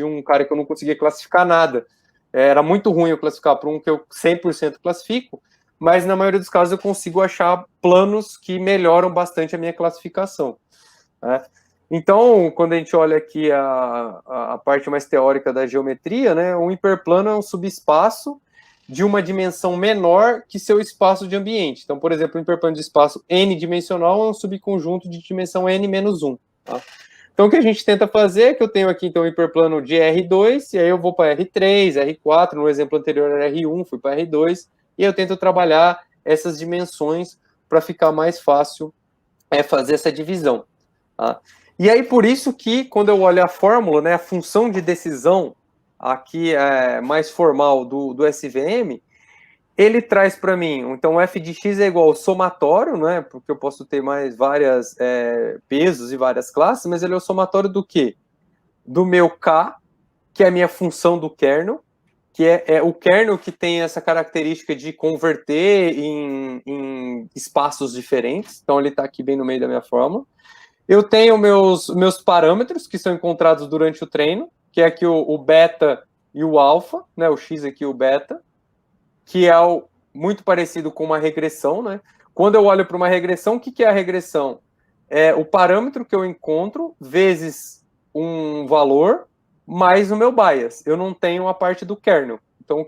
um cara que eu não conseguia classificar nada. Era muito ruim eu classificar para um que eu 100% classifico, mas na maioria dos casos eu consigo achar planos que melhoram bastante a minha classificação. Né? Então, quando a gente olha aqui a parte mais teórica da geometria, né, um hiperplano é um subespaço de uma dimensão menor que seu espaço de ambiente. Então, por exemplo, um hiperplano de espaço n-dimensional é um subconjunto de dimensão n menos 1. Tá? Então, o que a gente tenta fazer é que eu tenho aqui, então, um hiperplano de R2, e aí eu vou para R3, R4, no exemplo anterior era R1, fui para R2, e eu tento trabalhar essas dimensões para ficar mais fácil fazer essa divisão. Tá? E aí, por isso que, quando eu olho a fórmula, né, a função de decisão aqui mais formal do SVM, ele traz para mim, então, f de x é igual ao somatório, né, porque eu posso ter mais vários pesos e várias classes, mas ele é o somatório do quê? Do meu k, que é a minha função do kernel, que é o kernel que tem essa característica de converter em espaços diferentes, então ele está aqui bem no meio da minha fórmula. Eu tenho meus parâmetros, que são encontrados durante o treino, que é aqui o beta e o alfa, né, o x aqui e o beta, que é muito parecido com uma regressão, né? Quando eu olho para uma regressão, o que é a regressão? É o parâmetro que eu encontro vezes um valor mais o meu bias. Eu não tenho a parte do kernel. Então,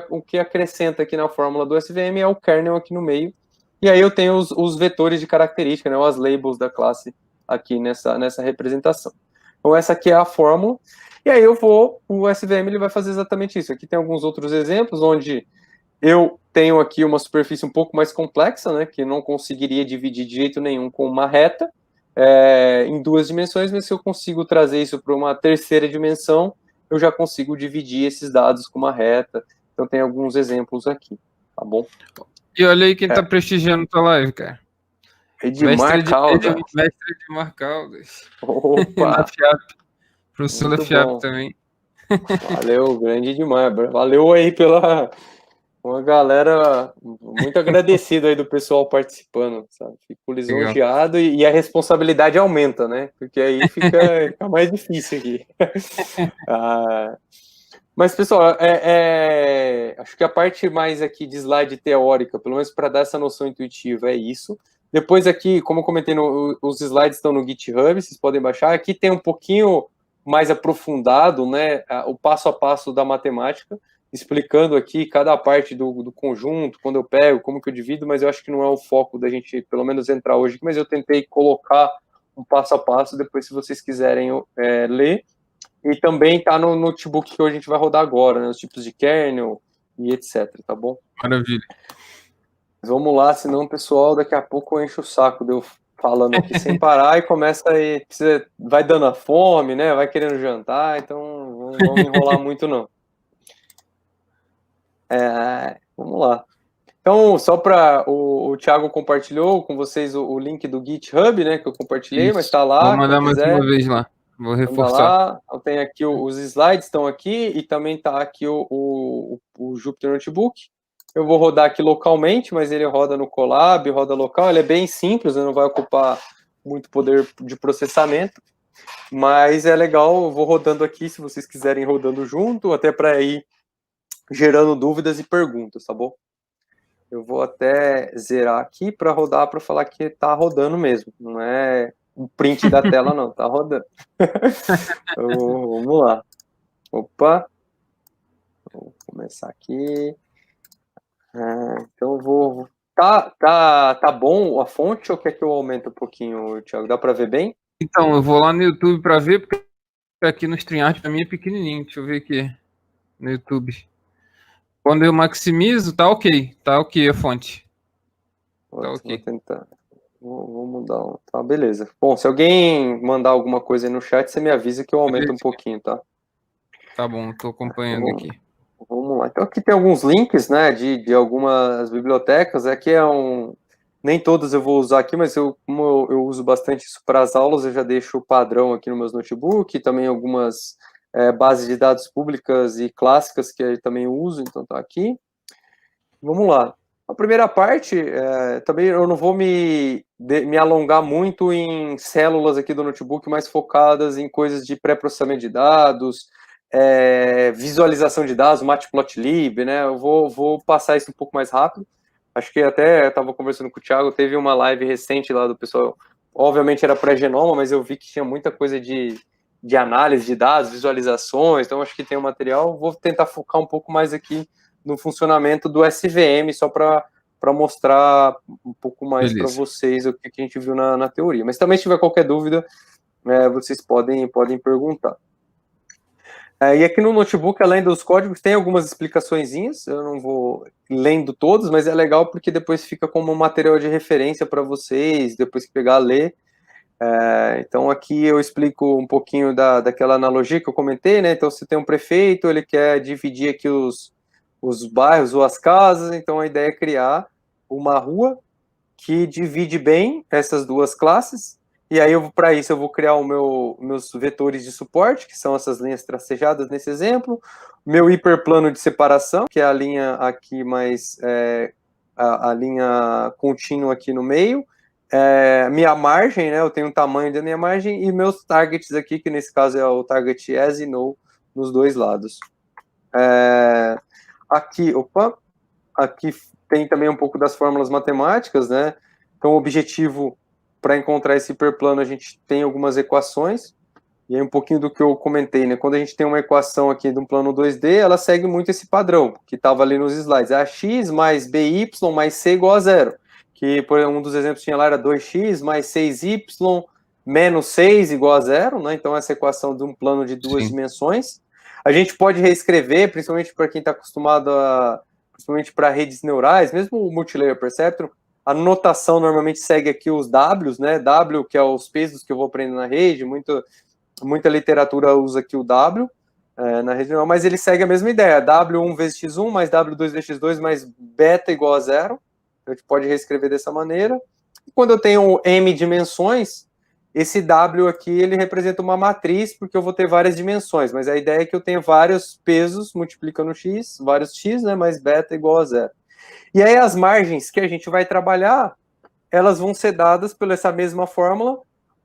o que acrescenta aqui na fórmula do SVM é o kernel aqui no meio. E aí eu tenho os vetores de característica, né, as labels da classe aqui nessa representação. Então, essa aqui é a fórmula. E aí o SVM ele vai fazer exatamente isso. Aqui tem alguns outros exemplos onde eu tenho aqui uma superfície um pouco mais complexa, né, que não conseguiria dividir de jeito nenhum com uma reta em duas dimensões, mas se eu consigo trazer isso para uma terceira dimensão, eu já consigo dividir esses dados com uma reta. Então, tem alguns exemplos aqui, tá bom? E olha aí quem tá prestigiando tua live, cara. Edmar Caldas. Mestre Edmar Caldas. Opa! Da FIAP. Professor da FIAP bom. também. Valeu, grande demais. Valeu aí pela uma galera muito agradecida aí do pessoal participando, sabe? Fico lisonjeado e a responsabilidade aumenta, né? Porque aí fica mais difícil aqui. Mas, pessoal, acho que a parte mais aqui de slide teórica, pelo menos para dar essa noção intuitiva, é isso. Depois aqui, como eu comentei, os slides estão no GitHub, vocês podem baixar. Aqui tem um pouquinho mais aprofundado, né, o passo a passo da matemática, explicando aqui cada parte do conjunto, quando eu pego, como que eu divido, mas eu acho que não é o foco da gente, pelo menos, entrar hoje, mas eu tentei colocar um passo a passo, depois, se vocês quiserem ler. E também está no notebook que a gente vai rodar agora, né? Os tipos de kernel e etc, tá bom? Maravilha. Vamos lá, senão, pessoal, daqui a pouco eu encho o saco de eu falando aqui sem parar e começa aí, vai dando a fome, né? Vai querendo jantar, então não vamos enrolar muito, não. Vamos lá. Então, só para o Thiago compartilhou com vocês o link do GitHub, né? Que eu compartilhei, mas está Vou lá, quem mandar mais uma quiser. vez lá. Vou Anda reforçar. lá, então tem aqui os slides estão aqui e também está aqui o Jupyter Notebook. Eu vou rodar aqui localmente, mas ele roda no Colab, roda local. Ele é bem simples, né, não vai ocupar muito poder de processamento, mas é legal. Eu vou rodando aqui, se vocês quiserem ir rodando junto, até para ir gerando dúvidas e perguntas, tá bom? Eu vou até zerar aqui para rodar, para falar que está rodando mesmo. Não é o print da tela, não. Está rodando. Vamos lá. Opa. Vou começar aqui. Então eu vou... Tá bom a fonte ou quer que eu aumente um pouquinho, Thiago? Dá para ver bem? Então, eu vou lá no YouTube para ver, porque aqui no StreamYard para mim é pequenininho. Deixa eu ver aqui no YouTube. Quando eu maximizo, tá ok. Tá ok a fonte. Tá ok. Vou tentar. Vou mudar. Tá, beleza. Bom, se alguém mandar alguma coisa aí no chat, você me avisa que eu aumento um pouquinho, tá? Tá bom, tô acompanhando aqui. Vamos lá. Então aqui tem alguns links, né, de algumas bibliotecas. Aqui nem todas eu vou usar aqui, mas como eu uso bastante isso para as aulas, eu já deixo o padrão aqui no meus notebook, também algumas bases de dados públicas e clássicas que eu também uso, então tá aqui. Vamos lá. A primeira parte, também eu não vou me alongar muito em células aqui do notebook, mais focadas em coisas de pré-processamento de dados, visualização de dados, Matplotlib, né? Eu vou passar isso um pouco mais rápido. Acho que até estava conversando com o Thiago, teve uma live recente lá do pessoal, obviamente era pré-genoma, mas eu vi que tinha muita coisa de análise de dados, visualizações, então acho que tem um material. Vou tentar focar um pouco mais aqui no funcionamento do SVM, só para mostrar um pouco mais para vocês o que a gente viu na teoria. Mas também, se tiver qualquer dúvida, vocês podem perguntar. E aqui no notebook, além dos códigos, tem algumas explicaçõezinhas, eu não vou lendo todos, mas é legal porque depois fica como um material de referência para vocês, depois que pegar a ler. Então aqui eu explico um pouquinho daquela analogia que eu comentei, né? Então você tem um prefeito, ele quer dividir aqui os bairros ou as casas, então a ideia é criar uma rua que divide bem essas duas classes, e aí para isso eu vou criar meus vetores de suporte, que são essas linhas tracejadas nesse exemplo, meu hiperplano de separação, que é a linha aqui mais, a linha contínua aqui no meio, minha margem, né, eu tenho o tamanho da minha margem, e meus targets aqui, que nesse caso é o target as e no, nos dois lados. Aqui tem também um pouco das fórmulas matemáticas, né? Então, o objetivo para encontrar esse hiperplano, a gente tem algumas equações, e aí um pouquinho do que eu comentei, né? Quando a gente tem uma equação aqui de um plano 2D, ela segue muito esse padrão, que estava ali nos slides. É ax mais by mais c igual a zero. Que, por um dos exemplos que tinha lá, era 2x mais 6y menos 6 igual a zero, né? Então, essa equação de um plano de duas dimensões. A gente pode reescrever, principalmente para quem está acostumado principalmente para redes neurais, mesmo o Multilayer Perceptron, a notação normalmente segue aqui os Ws, né? W, que é os pesos que eu vou aprender na rede, muita literatura usa aqui o W na rede neural, mas ele segue a mesma ideia, W1 vezes x1 mais W2 vezes x2 mais beta igual a zero. A gente pode reescrever dessa maneira. E quando eu tenho m dimensões, esse W aqui, ele representa uma matriz, porque eu vou ter várias dimensões, mas a ideia é que eu tenho vários pesos multiplicando x, vários x, né, mais beta igual a zero. E aí as margens que a gente vai trabalhar, elas vão ser dadas pela essa mesma fórmula,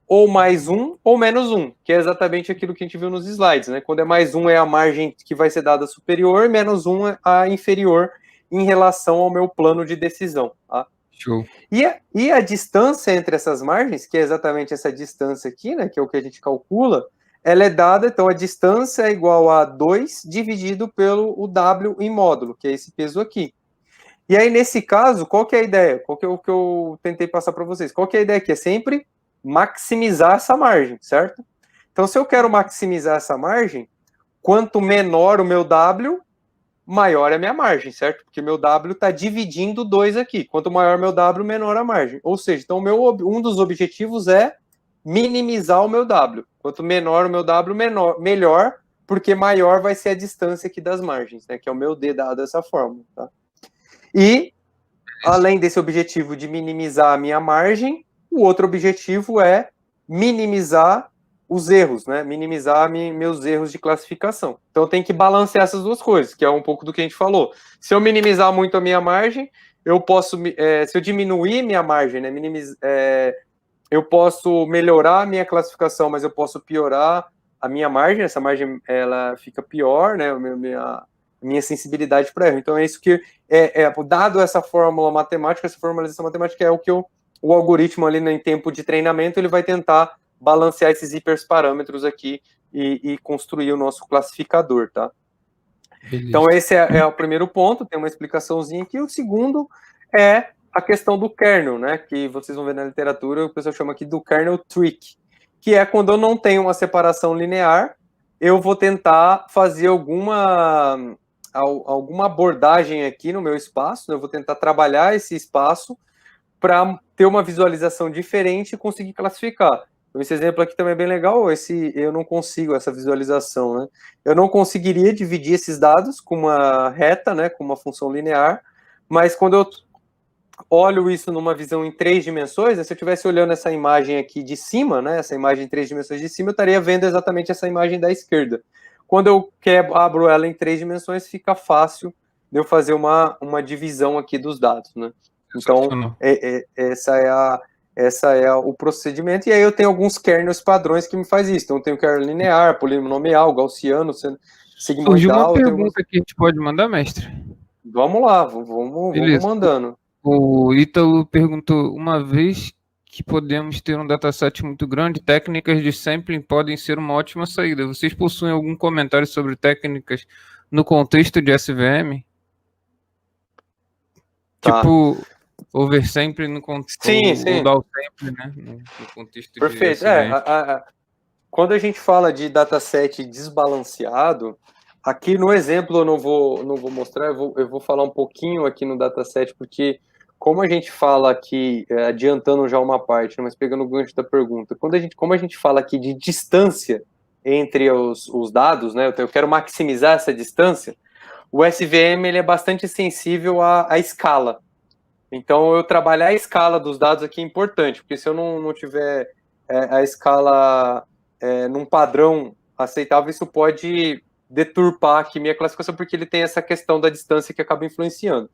ou mais 1 ou menos 1, que é exatamente aquilo que a gente viu nos slides, né? Quando é mais 1 é a margem que vai ser dada superior, menos 1 é a inferior em relação ao meu plano de decisão, tá? Show. E a distância entre essas margens, que é exatamente essa distância aqui, né, que é o que a gente calcula, ela é dada, então a distância é igual a 2 dividido pelo o W em módulo, que é esse peso aqui. E aí, nesse caso, qual que é a ideia? Qual que é o que eu tentei passar para vocês? Qual que é a ideia aqui? É sempre maximizar essa margem, certo? Então, se eu quero maximizar essa margem, quanto menor o meu W, maior é a minha margem, certo? Porque meu W está dividindo 2 aqui. Quanto maior meu W, menor a margem. Ou seja, então um dos objetivos é minimizar o meu W. Quanto menor o meu W, melhor, porque maior vai ser a distância aqui das margens, né? Que é o meu D dado dessa forma, tá? E, além desse objetivo de minimizar a minha margem, o outro objetivo é minimizar os erros, né? Minimizar meus erros de classificação. Então, tem que balancear essas duas coisas, que é um pouco do que a gente falou. Se eu minimizar muito a minha margem, eu posso, se eu diminuir minha margem, né? Eu posso melhorar a minha classificação, mas eu posso piorar a minha margem. Essa margem, ela fica pior, né? Minha sensibilidade para erro. Então, é isso que dado essa fórmula matemática, essa formalização matemática é o que o algoritmo ali, né, em tempo de treinamento, ele vai tentar balancear esses hiperparâmetros aqui e construir o nosso classificador, tá? Beleza. Então, esse é o primeiro ponto, tem uma explicaçãozinha aqui. O segundo é a questão do kernel, né? Que vocês vão ver na literatura, o pessoal chama aqui do kernel trick, que é quando eu não tenho uma separação linear, eu vou tentar fazer alguma abordagem aqui no meu espaço, né? Eu vou tentar trabalhar esse espaço para ter uma visualização diferente e conseguir classificar. Então, esse exemplo aqui também é bem legal, eu não consigo essa visualização, né? Eu não conseguiria dividir esses dados com uma reta, né, com uma função linear, mas quando eu olho isso numa visão em 3 dimensões, né, se eu estivesse olhando essa imagem aqui de cima, né, essa imagem em 3 dimensões de cima, eu estaria vendo exatamente essa imagem da esquerda. Quando eu abro ela em 3 dimensões, fica fácil de eu fazer uma divisão aqui dos dados, né? Então, essa é o procedimento, e aí eu tenho alguns kernels padrões que me faz isso. Então, eu tenho kernel linear, polinomial, gaussiano, sigmoidal. Surgiu uma pergunta que a gente pode mandar, mestre? Vamos lá, vamos mandando. O Ítalo perguntou, uma vez que podemos ter um dataset muito grande, técnicas de sampling podem ser uma ótima saída. Vocês possuem algum comentário sobre técnicas no contexto de SVM? Tá. Tipo, oversampling no contexto, sim. ou downsampling, né? No contexto Perfeito. de SVM. Quando a gente fala de dataset desbalanceado, aqui no exemplo eu não vou mostrar, eu vou falar um pouquinho aqui no dataset, porque como a gente fala aqui, adiantando já uma parte, mas pegando o gancho da pergunta, como a gente fala aqui de distância entre os dados, né, eu quero maximizar essa distância, o SVM ele é bastante sensível à escala. Então, eu trabalhar a escala dos dados aqui é importante, porque se eu não tiver a escala num padrão aceitável, isso pode deturpar aqui minha classificação, porque ele tem essa questão da distância que acaba influenciando.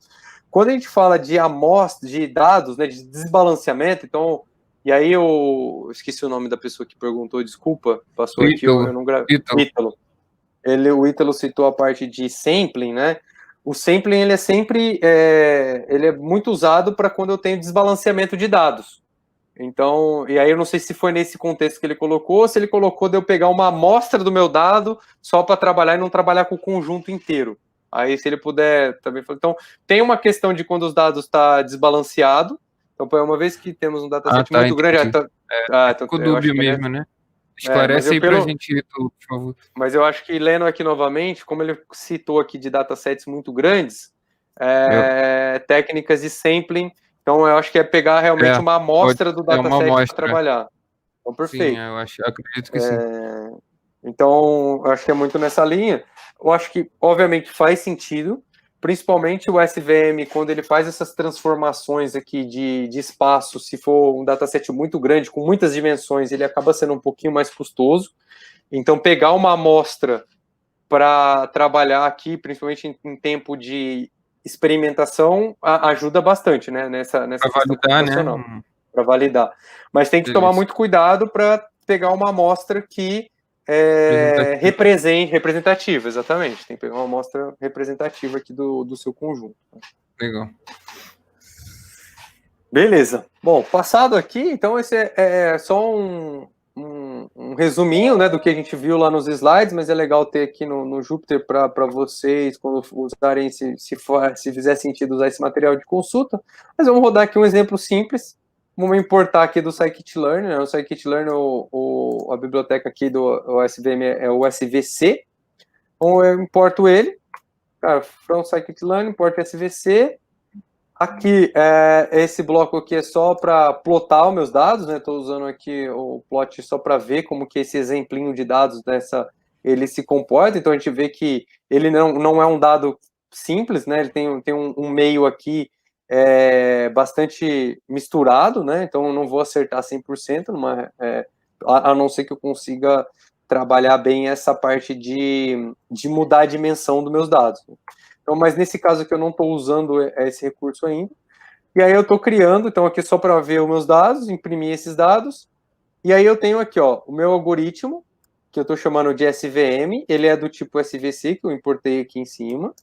Quando a gente fala de amostra, de dados, né, de desbalanceamento, então, e aí eu esqueci o nome da pessoa que perguntou, desculpa, passou aqui, eu não gravei. Ítalo. O Ítalo citou a parte de sampling, né? O sampling, ele é sempre, ele é muito usado para quando eu tenho desbalanceamento de dados. Então, e aí eu não sei se foi nesse contexto que ele colocou, ou se ele colocou de eu pegar uma amostra do meu dado só para trabalhar e não trabalhar com o conjunto inteiro. Aí, se ele puder também. Então, tem uma questão de quando os dados estão desbalanceado. Então, uma vez que temos um dataset muito grande. Com dúvida mesmo, né? Esclarece aí pra gente, por favor. Mas eu acho que lendo aqui novamente, como ele citou aqui de datasets muito grandes, técnicas de sampling. Então, eu acho que é pegar realmente uma amostra do dataset para trabalhar. Então, perfeito. Sim, acredito que sim. Então, eu acho que é muito nessa linha. Eu acho que, obviamente, faz sentido, principalmente o SVM, quando ele faz essas transformações aqui de espaço, se for um dataset muito grande, com muitas dimensões, ele acaba sendo um pouquinho mais custoso. Então, pegar uma amostra para trabalhar aqui, principalmente em tempo de experimentação, ajuda bastante, né, nessa questão computacional, né? Para validar. Mas tem que tomar muito cuidado para pegar uma amostra que representativa, exatamente. Tem que pegar uma amostra representativa aqui do seu conjunto. Legal. Beleza. Bom, passado aqui, então esse é só um resuminho, né, do que a gente viu lá nos slides, mas é legal ter aqui no Jupyter para vocês, quando usarem, se fizer sentido usar esse material de consulta. Mas vamos rodar aqui um exemplo simples. Vamos importar aqui do scikit-learn, né? O scikit-learn, a biblioteca aqui do SVM é o SVC. Então eu importo ele, cara, from scikit-learn, importo SVC. Aqui, esse bloco aqui é só para plotar os meus dados, né? Estou usando aqui o plot só para ver como que esse exemplinho de dados ele se comporta. Então a gente vê que ele não é um dado simples, né? Ele tem um meio aqui bastante misturado, né? Então eu não vou acertar 100%, a não ser que eu consiga trabalhar bem essa parte de mudar a dimensão dos meus dados. Então, mas nesse caso aqui eu não estou usando esse recurso ainda. E aí eu estou criando, então aqui só para ver os meus dados, imprimir esses dados. E aí eu tenho aqui, ó, o meu algoritmo, que eu estou chamando de SVM, ele é do tipo SVC, que eu importei aqui em cima.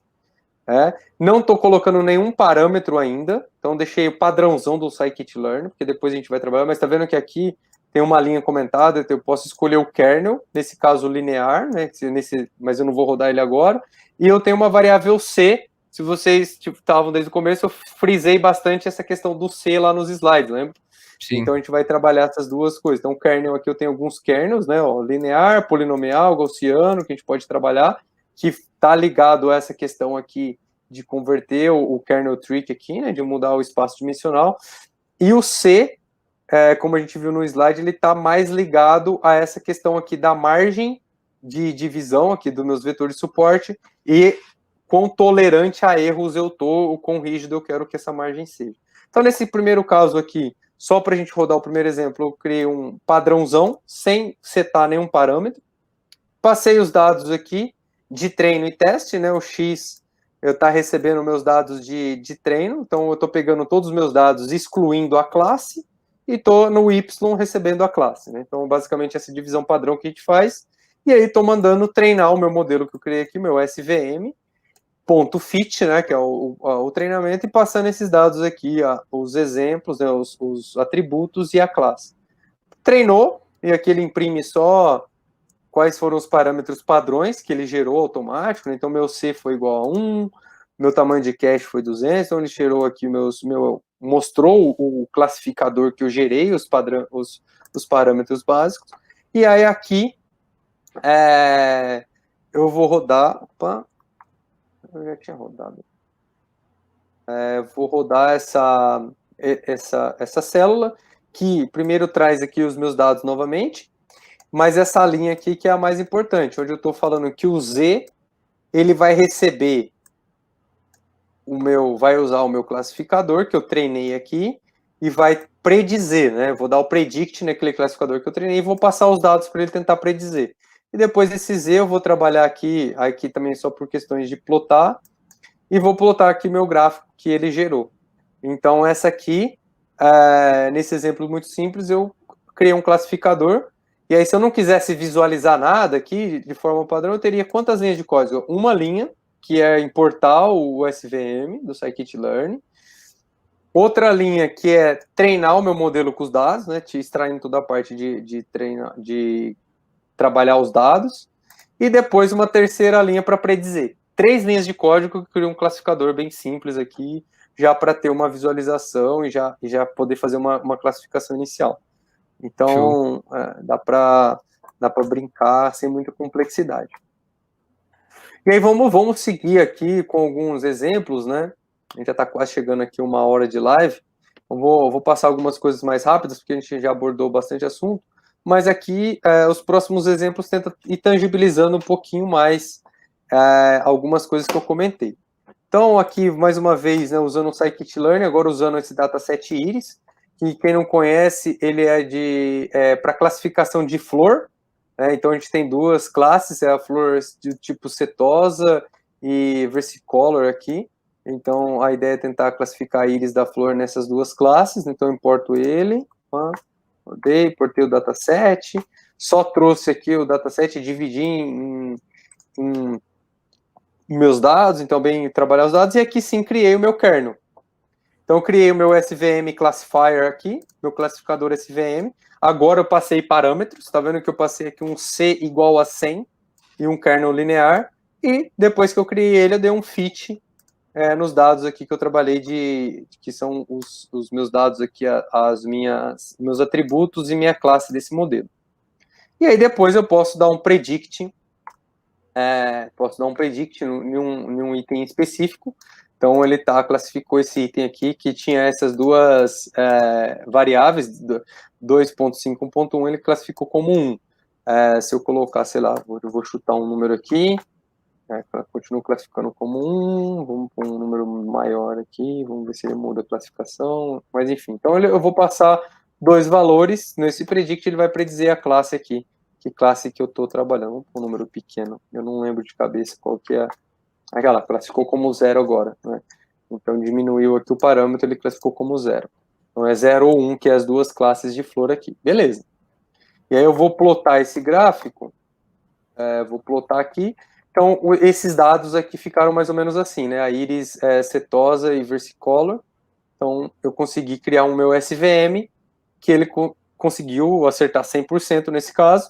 Não estou colocando nenhum parâmetro ainda, então deixei o padrãozão do scikit-learn, porque depois a gente vai trabalhar, mas está vendo que aqui tem uma linha comentada, então eu posso escolher o kernel, nesse caso linear, né, mas eu não vou rodar ele agora, e eu tenho uma variável C. Se vocês estavam desde o começo, eu frisei bastante essa questão do C lá nos slides, lembra? Sim. Então a gente vai trabalhar essas duas coisas. Então o kernel aqui eu tenho alguns kernels, né, ó, linear, polinomial, gaussiano, que a gente pode trabalhar, que está ligado a essa questão aqui de converter o kernel trick aqui, né, de mudar o espaço dimensional. E o C, como a gente viu no slide, ele está mais ligado a essa questão aqui da margem de divisão aqui dos meus vetores de suporte e quão tolerante a erros eu tô, o quão rígido eu quero que essa margem seja. Então, nesse primeiro caso aqui, só para a gente rodar o primeiro exemplo, eu criei um padrãozão, sem setar nenhum parâmetro, passei os dados aqui de treino e teste, né, o X eu estou recebendo meus dados de treino, então eu estou pegando todos os meus dados, excluindo a classe, e estou no Y recebendo a classe, né? Então, basicamente, essa divisão padrão que a gente faz, e aí estou mandando treinar o meu modelo que eu criei aqui, meu SVM, ponto fit, né, que é o treinamento, e passando esses dados aqui, os exemplos, né, os atributos e a classe. Treinou, e aqui ele imprime só quais foram os parâmetros padrões que ele gerou automático, né? Então meu C foi igual a 1, meu tamanho de cache foi 200, então ele gerou aqui mostrou o classificador que eu gerei, os parâmetros básicos, e aí aqui eu vou rodar, eu já tinha rodado, vou rodar essa célula, que primeiro traz aqui os meus dados novamente, mas essa linha aqui que é a mais importante, onde eu estou falando que o Z, ele vai receber vai usar o meu classificador que eu treinei aqui e vai predizer, né? Vou dar o predict naquele classificador que eu treinei e vou passar os dados para ele tentar predizer. E depois desse Z eu vou trabalhar aqui também só por questões de plotar, e vou plotar aqui meu gráfico que ele gerou. Então essa aqui, nesse exemplo muito simples, eu criei um classificador. E aí, se eu não quisesse visualizar nada aqui de forma padrão, eu teria quantas linhas de código? Uma linha, que é importar o SVM do scikit-learn. Outra linha, que é treinar o meu modelo com os dados, né? Te extraindo toda a parte de trabalhar os dados. E depois uma terceira linha para predizer. 3 linhas de código que cria um classificador bem simples aqui, já para ter uma visualização e já poder fazer uma classificação inicial. Então, dá para brincar sem muita complexidade. E aí vamos seguir aqui com alguns exemplos, né? A gente já está quase chegando aqui 1 hora de live. Eu vou passar algumas coisas mais rápidas, porque a gente já abordou bastante assunto. Mas aqui, os próximos exemplos tentam ir tangibilizando um pouquinho mais algumas coisas que eu comentei. Então, aqui, mais uma vez, né, usando o scikit-learn, agora usando esse dataset Iris, que quem não conhece, ele é para classificação de flor, né? Então a gente tem duas classes, a flor do tipo setosa e versicolor aqui. Então a ideia é tentar classificar a íris da flor nessas duas classes, então eu importo ele, importei o dataset, só trouxe aqui o dataset e dividi em meus dados, então bem trabalhar os dados, e aqui sim criei o meu kernel. Então, eu criei o meu SVM classifier aqui, meu classificador SVM. Agora eu passei parâmetros, tá vendo que eu passei aqui um C igual a 100 e um kernel linear. E depois que eu criei ele, eu dei um fit nos dados aqui que eu trabalhei que são os meus dados aqui, meus atributos e minha classe desse modelo. E aí depois eu posso dar um predict, em um item específico. Então ele classificou esse item aqui que tinha essas duas variáveis, 2.5 e 1.1, ele classificou como 1. Se eu colocar, sei lá, eu vou chutar um número aqui, continuo classificando como 1, vamos pôr um número maior aqui, vamos ver se ele muda a classificação, mas enfim. Então eu vou passar 2 valores, nesse predict ele vai predizer a classe aqui, que classe que eu estou trabalhando. Vamos pôr um número pequeno, eu não lembro de cabeça qual que é. Aquela classificou como 0 agora, né? Então diminuiu aqui o parâmetro, ele classificou como 0. Então é 0 ou 1, que é as duas classes de flor aqui. Beleza. E aí eu vou plotar esse gráfico, vou plotar aqui. Então esses dados aqui ficaram mais ou menos assim, né? A íris setosa e versicolor. Então eu consegui criar um meu SVM, que ele conseguiu acertar 100% nesse caso.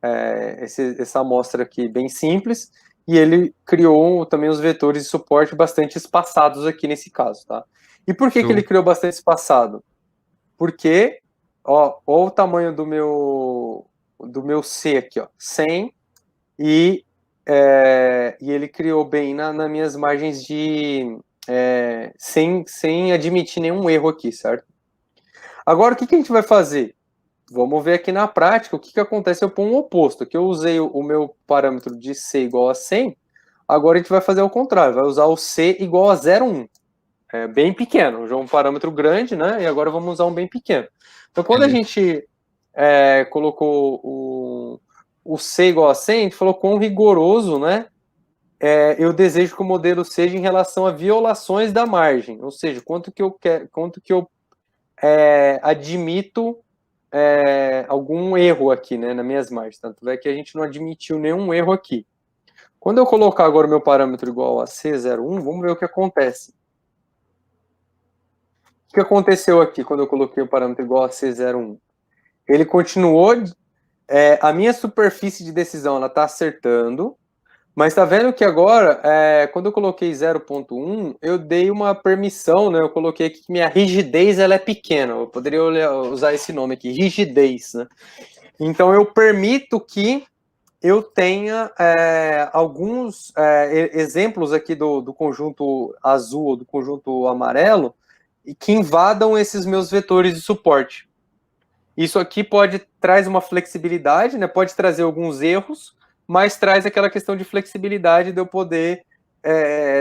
Essa amostra aqui bem simples. E ele criou também os vetores de suporte bastante espaçados aqui nesse caso, tá? E por que ele criou bastante espaçado? Porque, ó o tamanho do meu C aqui, ó, 100, e ele criou bem nas minhas margens sem admitir nenhum erro aqui, certo? Agora, o que a gente vai fazer? Vamos ver aqui na prática o que acontece se eu pôr um oposto. Aqui eu usei o meu parâmetro de C igual a 100, agora a gente vai fazer o contrário, vai usar o C igual a 0,1. Bem pequeno, já um parâmetro grande, né? E agora vamos usar um bem pequeno. Então, quando a gente colocou o C igual a 100, a gente falou quão rigoroso, né? Eu desejo que o modelo seja em relação a violações da margem, ou seja, quanto que eu admito algum erro aqui, né, nas minhas margens. Tanto é que a gente não admitiu nenhum erro aqui. Quando eu colocar agora o meu parâmetro igual a C01, vamos ver o que acontece. O que aconteceu aqui quando eu coloquei o parâmetro igual a C01? Ele continuou, a minha superfície de decisão ela está acertando, mas está vendo que agora, quando eu coloquei 0.1, eu dei uma permissão, né? Eu coloquei aqui que minha rigidez ela é pequena. Eu poderia usar esse nome aqui, rigidez, né? Então eu permito que eu tenha alguns exemplos aqui do conjunto azul ou do conjunto amarelo e que invadam esses meus vetores de suporte. Isso aqui traz uma flexibilidade, né? Pode trazer alguns erros, mas traz aquela questão de flexibilidade de eu poder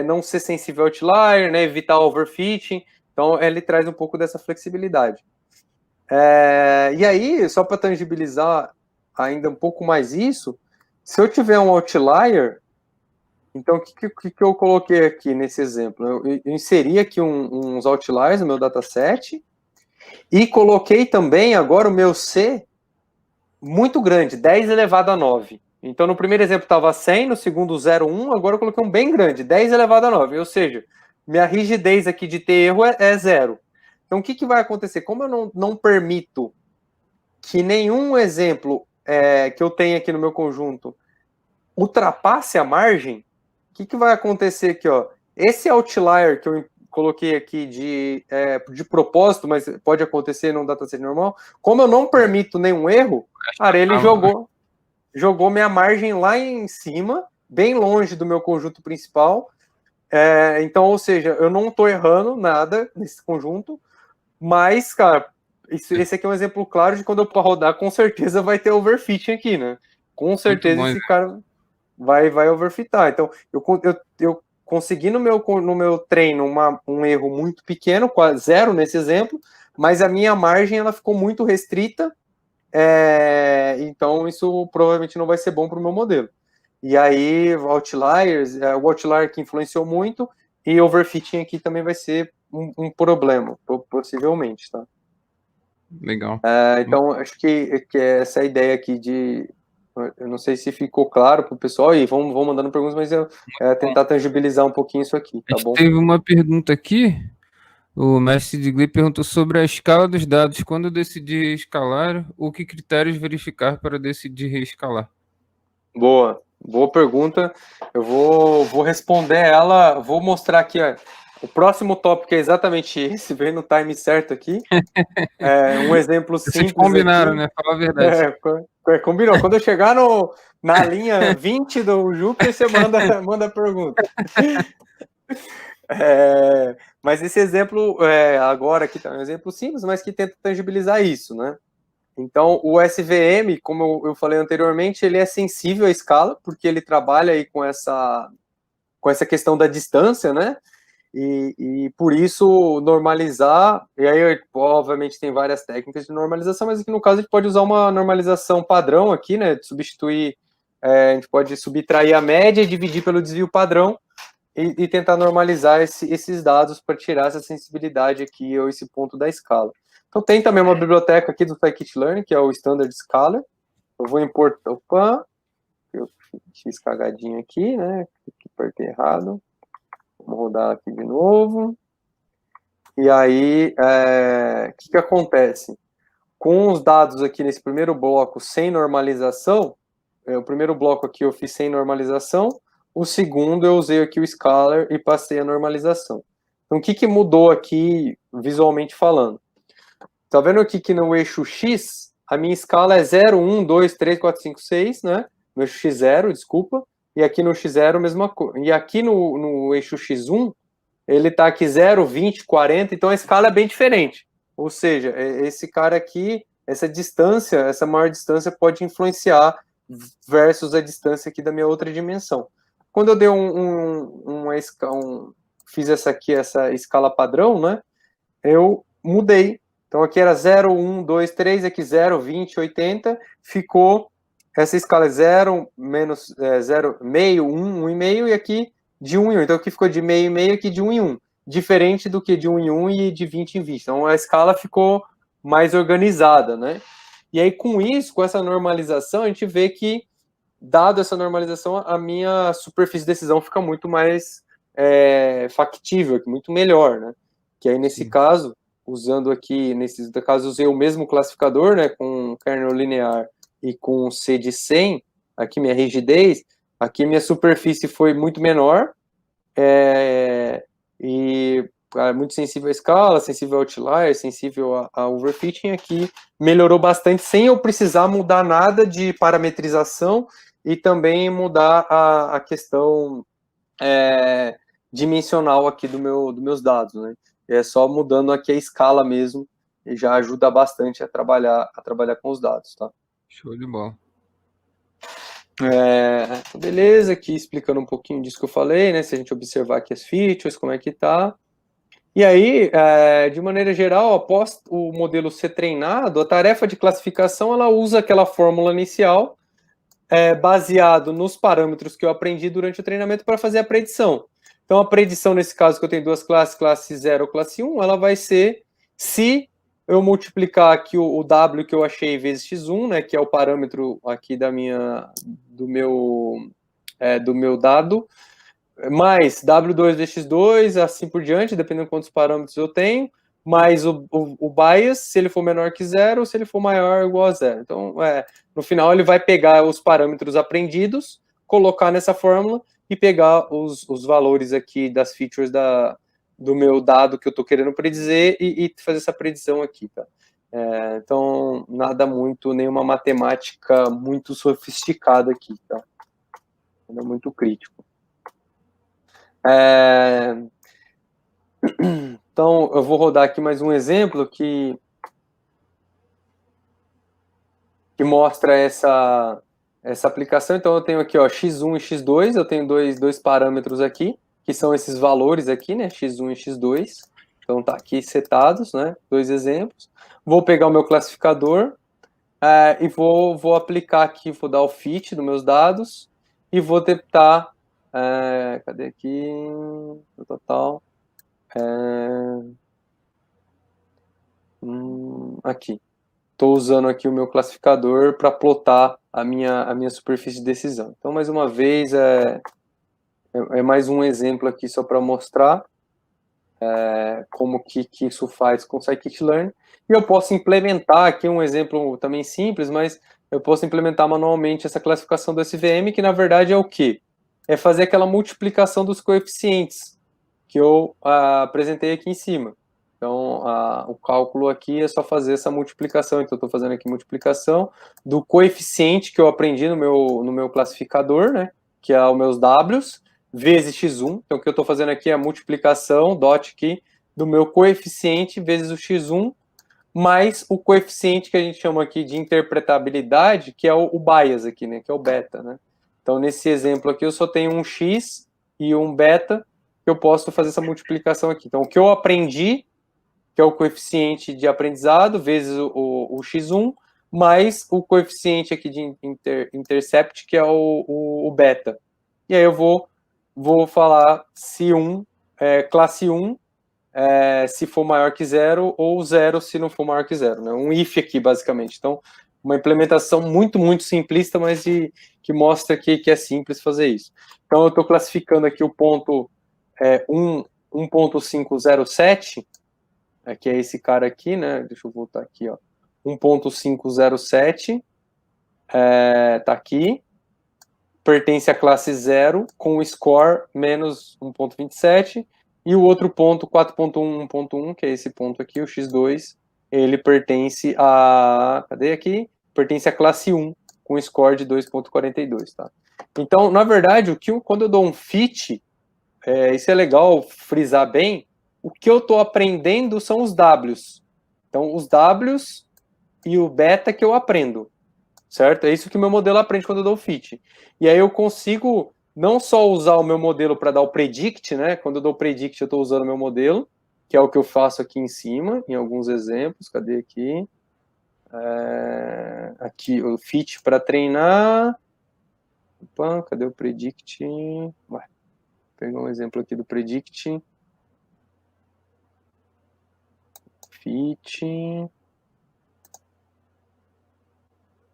não ser sensível ao outlier, né? Evitar overfitting. Então, ele traz um pouco dessa flexibilidade. E aí, só para tangibilizar ainda um pouco mais isso, se eu tiver um outlier, então o que eu coloquei aqui nesse exemplo? Eu inseri aqui uns outliers no meu dataset e coloquei também agora o meu C muito grande, 10 elevado a 9. Então, no primeiro exemplo estava 100, no segundo 0,1, agora eu coloquei um bem grande, 10 elevado a 9. Ou seja, minha rigidez aqui de ter erro é 0. Então, o que vai acontecer? Como eu não permito que nenhum exemplo que eu tenho aqui no meu conjunto ultrapasse a margem, o que vai acontecer aqui? Ó? Esse outlier que eu coloquei aqui de propósito, mas pode acontecer num dataset normal, como eu não permito nenhum erro, ele jogou minha margem lá em cima, bem longe do meu conjunto principal. Então, ou seja, eu não estou errando nada nesse conjunto, mas, cara, esse aqui é um exemplo claro de quando eu rodar, com certeza vai ter overfitting aqui, né? Com certeza esse cara vai overfitar. Então, eu consegui no meu treino um erro muito pequeno, quase 0 nesse exemplo, mas a minha margem ela ficou muito restrita, então isso provavelmente não vai ser bom para o meu modelo. E aí, outliers, o outlier que influenciou muito, e overfitting aqui também vai ser um problema, possivelmente, tá? Legal. Então, acho que essa ideia aqui eu não sei se ficou claro para o pessoal, e vão mandando perguntas, mas eu tentar tangibilizar um pouquinho isso aqui, tá bom? Teve uma pergunta aqui, o mestre de Glee perguntou sobre a escala dos dados, quando decidir escalar, ou que critérios verificar para decidir reescalar? Boa. Boa pergunta. Eu vou responder ela. Vou mostrar aqui. Ó, o próximo tópico é exatamente esse, veio no time certo aqui. Um exemplo Vocês simples combinaram, aqui. né? Fala a verdade. Combinou. Quando eu chegar na linha 20 do Júpiter, você manda a pergunta. Mas esse exemplo agora aqui tá um exemplo simples, mas que tenta tangibilizar isso, né? Então, o SVM, como eu falei anteriormente, ele é sensível à escala, porque ele trabalha aí com essa questão da distância, né? E por isso normalizar, e aí obviamente tem várias técnicas de normalização, mas aqui no caso a gente pode usar uma normalização padrão aqui, né? De substituir, a gente pode subtrair a média e dividir pelo desvio padrão e tentar normalizar esses dados para tirar essa sensibilidade aqui ou esse ponto da escala. Então tem também uma biblioteca aqui do Scikit-Learn, que é o Standard Scalar. Eu vou importar, opa, eu fiz cagadinho aqui, né? Apertei errado. Vamos rodar aqui de novo. E aí, o que acontece? Com os dados aqui nesse primeiro bloco sem normalização, o primeiro bloco aqui eu fiz sem normalização, o segundo eu usei aqui o scalar e passei a normalização. Então, o que mudou aqui visualmente falando? Tá vendo aqui que no eixo X, a minha escala é 0, 1, 2, 3, 4, 5, 6, né? No eixo X0, desculpa. E aqui no X0, mesma coisa. E aqui no eixo X1, ele tá aqui 0, 20, 40, então a escala é bem diferente. Ou seja, esse cara aqui, essa distância, essa maior distância pode influenciar versus a distância aqui da minha outra dimensão. Quando eu dei fiz essa escala padrão, né? Eu mudei. Então aqui era 0, 1, 2, 3, aqui 0, 20, 80, ficou essa escala é 0, menos 0, meio, 1, 1,5, e aqui de 1 em 1. Então aqui ficou de meio em meio, aqui de 1 em 1. Diferente do que de 1 em 1 e de 20 em 20. Então a escala ficou mais organizada, né? E aí com isso, com essa normalização, a gente vê que, dado essa normalização, a minha superfície de decisão fica muito mais factível, muito melhor, né? Que aí nesse caso, usando aqui, nesse caso, usei o mesmo classificador, né? Com kernel linear e com C de 100, aqui minha rigidez, aqui minha superfície foi muito menor, e muito sensível à escala, sensível ao outlier, sensível a overfitting, aqui melhorou bastante, sem eu precisar mudar nada de parametrização e também mudar a questão dimensional aqui dos meus dados, né? É só mudando aqui a escala mesmo, e já ajuda bastante a trabalhar com os dados, tá? Show de bola. Beleza, aqui explicando um pouquinho disso que eu falei, né? Se a gente observar aqui as features, como é que tá. E aí, de maneira geral, após o modelo ser treinado, a tarefa de classificação, ela usa aquela fórmula inicial, baseado nos parâmetros que eu aprendi durante o treinamento para fazer a predição. Então, a predição, nesse caso, que eu tenho duas classes, classe 0 ou classe 1, ela vai ser se eu multiplicar aqui o W que eu achei vezes x1, né, que é o parâmetro aqui do meu dado, mais W2 vezes x2, assim por diante, dependendo de quantos parâmetros eu tenho, mais o bias, se ele for menor que zero, ou se ele for maior ou igual a zero. Então, no final, ele vai pegar os parâmetros aprendidos, colocar nessa fórmula e pegar os valores aqui das features do meu dado que eu estou querendo predizer e fazer essa predição aqui, tá? Então, nada muito, nenhuma matemática muito sofisticada aqui, tá? Nada muito crítico. Então, eu vou rodar aqui mais um exemplo que mostra essa aplicação. Então, eu tenho aqui, ó, x1 e x2, eu tenho dois parâmetros aqui, que são esses valores aqui, né, x1 e x2. Então, tá aqui setados, né, dois exemplos. Vou pegar o meu classificador e vou aplicar aqui, vou dar o fit dos meus dados e vou tentar, cadê aqui, o total, aqui. Estou usando aqui o meu classificador para plotar a minha superfície de decisão. Então, mais uma vez, é mais um exemplo aqui só para mostrar como que isso faz com o Scikit-Learn. E eu posso implementar aqui um exemplo também simples, mas eu posso implementar manualmente essa classificação do SVM, que na verdade é o quê? É fazer aquela multiplicação dos coeficientes que eu apresentei aqui em cima. Então, o cálculo aqui é só fazer essa multiplicação. Então, eu estou fazendo aqui multiplicação do coeficiente que eu aprendi no meu classificador, né? Que é os meus Ws, vezes x1. Então, o que eu estou fazendo aqui é a multiplicação, dot aqui, do meu coeficiente vezes o x1, mais o coeficiente que a gente chama aqui de interpretabilidade, que é o bias aqui, né? Que é o beta, né? Então, nesse exemplo aqui, eu só tenho um x e um beta, que eu posso fazer essa multiplicação aqui. Então, o que eu aprendi, que é o coeficiente de aprendizado, vezes o x1, mais o coeficiente aqui de intercept, que é o beta. E aí eu vou falar se classe 1, se for maior que 0, ou 0 se não for maior que 0. Né? Um if aqui, basicamente. Então, uma implementação muito, muito simplista, mas que mostra que é simples fazer isso. Então, eu estou classificando aqui o ponto 1.507, que é esse cara aqui, né? Deixa eu voltar aqui, ó. 1.507, tá aqui, pertence à classe 0, com score menos 1.27, e o outro ponto, 4.1, 1.1, que é esse ponto aqui, o x2, ele pertence cadê aqui? Pertence à classe 1, com score de 2.42, tá? Então, na verdade, quando eu dou um fit, isso é legal frisar bem, o que eu estou aprendendo são os Ws. Então, os Ws e o beta que eu aprendo, certo? É isso que o meu modelo aprende quando eu dou o fit. E aí eu consigo não só usar o meu modelo para dar o predict, né? Quando eu dou o predict, eu estou usando o meu modelo, que é o que eu faço aqui em cima, em alguns exemplos. Cadê aqui? Aqui, o fit para treinar. Opa, cadê o predict? Vou pegar um exemplo aqui do predict. Fit.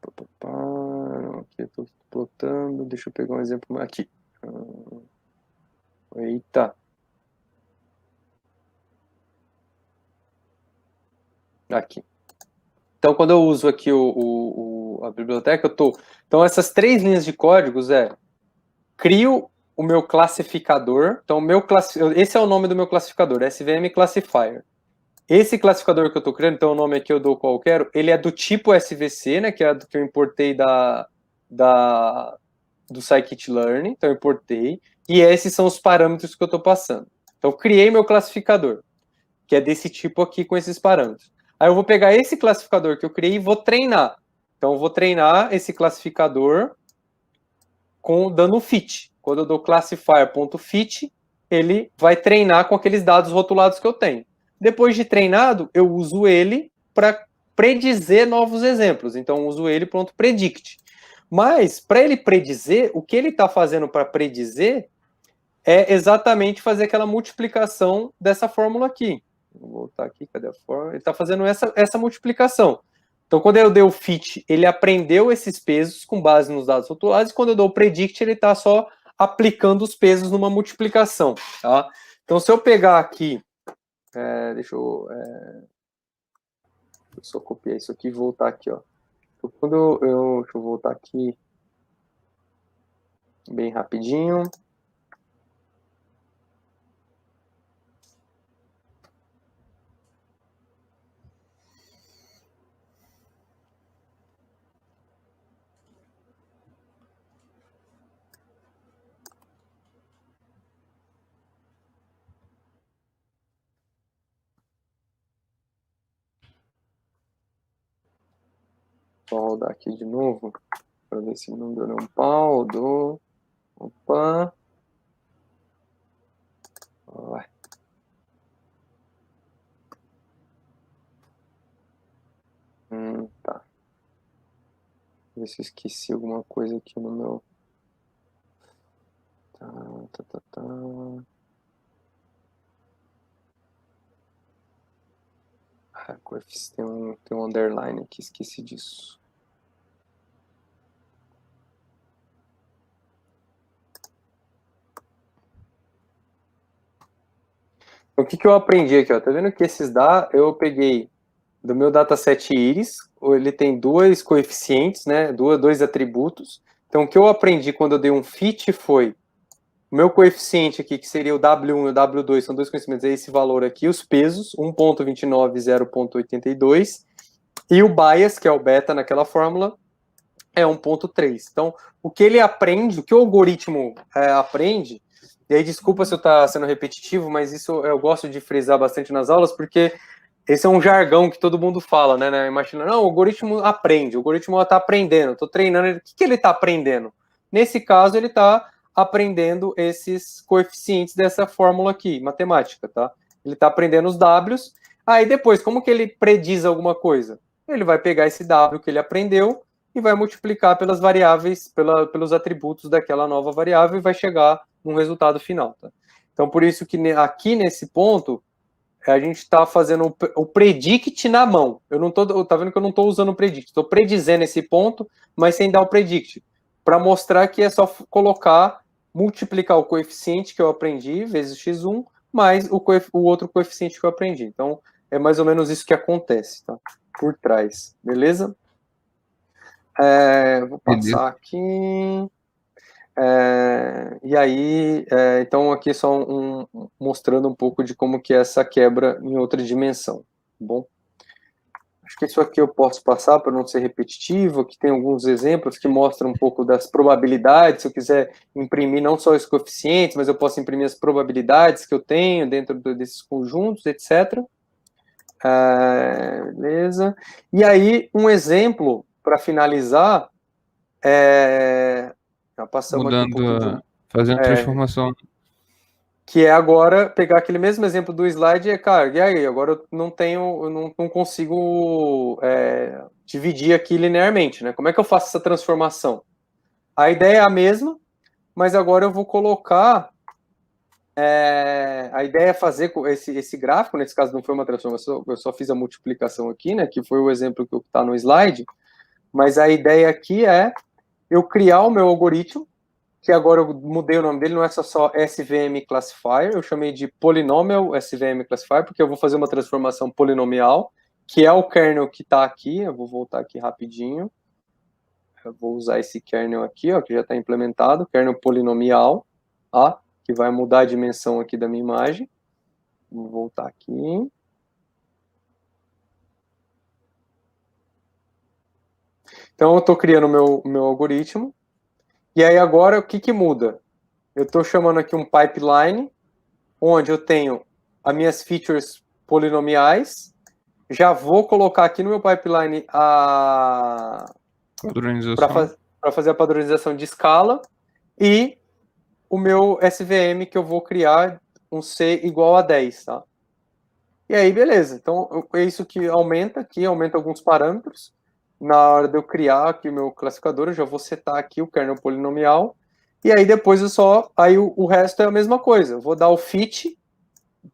Aqui eu estou plotando. Deixa eu pegar um exemplo aqui. Eita. Aqui. Então, quando eu uso aqui a biblioteca, Então, essas 3 linhas de códigos crio o meu classificador. Então, esse é o nome do meu classificador, SVM Classifier. Esse classificador que eu estou criando, então o nome aqui eu dou qual eu quero, ele é do tipo SVC, né, que é do que eu importei do scikit-learn, então eu importei, e esses são os parâmetros que eu estou passando. Então, eu criei meu classificador, que é desse tipo aqui, com esses parâmetros. Aí eu vou pegar esse classificador que eu criei e vou treinar. Então, eu vou treinar esse classificador dando fit. Quando eu dou classifier.fit, ele vai treinar com aqueles dados rotulados que eu tenho. Depois de treinado, eu uso ele para predizer novos exemplos. Então, eu uso ele pronto predict. Mas, para ele predizer, o que ele está fazendo para predizer é exatamente fazer aquela multiplicação dessa fórmula aqui. Vou voltar aqui, cadê a fórmula? Ele está fazendo essa multiplicação. Então, quando eu dei o fit, ele aprendeu esses pesos com base nos dados rotulados, e quando eu dou o predict, ele está só aplicando os pesos numa multiplicação. Tá? Então, se eu pegar aqui, deixa eu só copiar isso aqui e voltar aqui. Ó. Então, deixa eu voltar aqui bem rapidinho. Vou rodar aqui de novo, para ver se não deu nenhum pau. Opa. Vai. Tá. Ver se eu esqueci alguma coisa aqui no meu... Tá. Tem um underline aqui, esqueci disso. O que eu aprendi aqui, ó? Tá vendo que esses eu peguei do meu dataset Iris, ele tem dois coeficientes, né? Dois atributos. Então, o que eu aprendi quando eu dei um fit foi o meu coeficiente aqui, que seria o W1 e o W2, são dois conhecimentos, é esse valor aqui, os pesos, 1,29 e 0,82, e o bias, que é o beta naquela fórmula, é 1,3. Então, o que ele aprende, o que o algoritmo aprende, e aí desculpa se eu estou sendo repetitivo, mas isso eu gosto de frisar bastante nas aulas, porque esse é um jargão que todo mundo fala, né? Imagina, não, o algoritmo aprende, o algoritmo está aprendendo, estou treinando, o que ele está aprendendo? Nesse caso, ele está aprendendo esses coeficientes dessa fórmula aqui, matemática, tá? Ele está aprendendo os Ws, aí depois, como que ele prediz alguma coisa? Ele vai pegar esse W que ele aprendeu e vai multiplicar pelas variáveis, pelos atributos daquela nova variável e vai chegar num resultado final, tá? Então, por isso que aqui nesse ponto, a gente está fazendo o predict na mão. Tá vendo que eu não estou usando o predict, estou predizendo esse ponto, mas sem dar o predict, para mostrar que é só multiplicar o coeficiente que eu aprendi, vezes x1, mais o outro coeficiente que eu aprendi. Então, é mais ou menos isso que acontece, tá? Por trás, beleza? Vou passar aqui. E aí, então aqui só mostrando um pouco de como que é essa quebra em outra dimensão, tá bom? Acho que isso aqui eu posso passar para não ser repetitivo, aqui tem alguns exemplos que mostram um pouco das probabilidades, se eu quiser imprimir não só os coeficientes, mas eu posso imprimir as probabilidades que eu tenho dentro desses conjuntos, etc. Beleza. E aí, um exemplo, para finalizar, já passamos aqui um pouco fazendo transformação. Que é agora pegar aquele mesmo exemplo do slide e, cara, e aí? Agora eu não consigo dividir aqui linearmente, né? Como é que eu faço essa transformação? A ideia é a mesma, mas agora eu vou colocar. A ideia é fazer esse gráfico, nesse caso não foi uma transformação, eu só fiz a multiplicação aqui, né? Que foi o exemplo que está no slide. Mas a ideia aqui é eu criar o meu algoritmo, que agora eu mudei o nome dele, não é só SVM Classifier, eu chamei de Polynomial SVM Classifier, porque eu vou fazer uma transformação polinomial, que é o kernel que está aqui, eu vou voltar aqui rapidinho, eu vou usar esse kernel aqui, ó, que já está implementado, kernel polinomial, ó, que vai mudar a dimensão aqui da minha imagem, vou voltar aqui. Então eu estou criando o meu algoritmo, e aí agora o que muda? Eu estou chamando aqui um pipeline, onde eu tenho as minhas features polinomiais, já vou colocar aqui no meu pipeline para fazer a padronização de escala, e o meu SVM que eu vou criar um C igual a 10, tá? E aí, beleza. Então, é isso que aumenta aqui, aumenta alguns parâmetros. Na hora de eu criar aqui o meu classificador, eu já vou setar aqui o kernel polinomial. E aí depois aí o resto é a mesma coisa. Eu vou dar o fit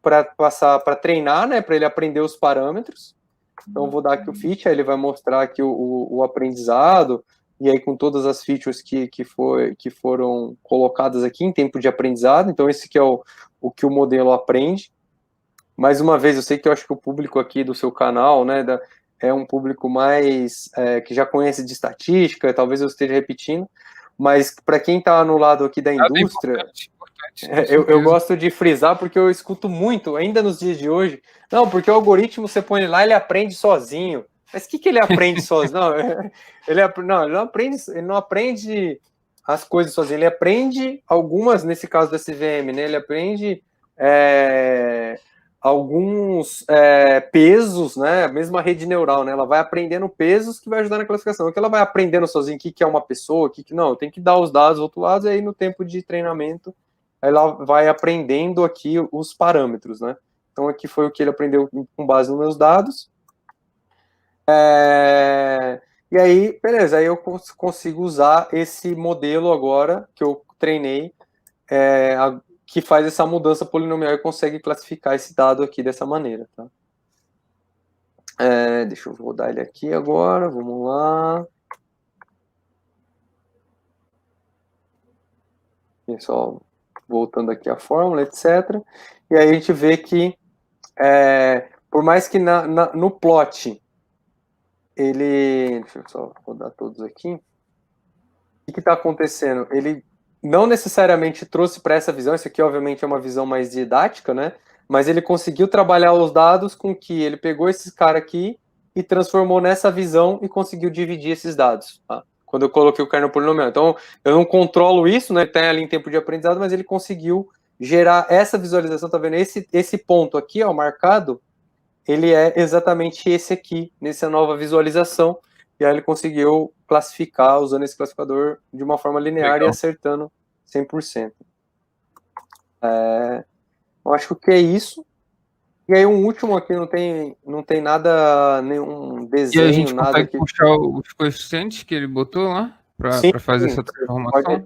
para treinar, né, para ele aprender os parâmetros. Então eu vou dar aqui o fit, aí ele vai mostrar aqui o aprendizado, e aí com todas as features que foram colocadas aqui em tempo de aprendizado. Então esse que é o que o modelo aprende. Mais uma vez, eu sei que eu acho que o público aqui do seu canal, né, é um público mais que já conhece de estatística, talvez eu esteja repetindo, mas para quem está no lado aqui da indústria, eu gosto de frisar porque eu escuto muito, ainda nos dias de hoje, não, porque o algoritmo você põe lá, ele aprende sozinho. Mas o que ele aprende sozinho? Não, ele não aprende as coisas sozinho, ele aprende algumas, nesse caso da CVM, né, ele aprende alguns pesos, né? A mesma rede neural, né? Ela vai aprendendo pesos que vai ajudar na classificação. O que ela vai aprendendo sozinha, o que é uma pessoa, o que não, tem que dar os dados do outro lado, e aí no tempo de treinamento ela vai aprendendo aqui os parâmetros, né? Então aqui foi o que ele aprendeu com base nos meus dados. E aí, beleza, aí eu consigo usar esse modelo agora que eu treinei, que faz essa mudança polinomial e consegue classificar esse dado aqui dessa maneira, tá? Deixa eu rodar ele aqui agora, vamos lá. Só voltando aqui a fórmula, etc. E aí a gente vê que, por mais que no plot deixa eu só rodar todos aqui. O que está acontecendo? Ele não necessariamente trouxe para essa visão, isso aqui obviamente é uma visão mais didática, né? Mas ele conseguiu trabalhar os dados com que ele pegou esses caras aqui e transformou nessa visão e conseguiu dividir esses dados, tá? Quando eu coloquei o kernel polinomial. Então, eu não controlo isso, né? Tem ali em tempo de aprendizado, mas ele conseguiu gerar essa visualização, tá vendo? Esse ponto aqui, ó, marcado, ele é exatamente esse aqui, nessa nova visualização, e aí ele conseguiu classificar, usando esse classificador de uma forma linear. Legal. E acertando 100%. Eu acho que o que é isso. E aí um último aqui, não tem nada, nenhum desenho, e a gente nada consegue aqui. puxar os coeficientes que ele botou lá para fazer essa transformação?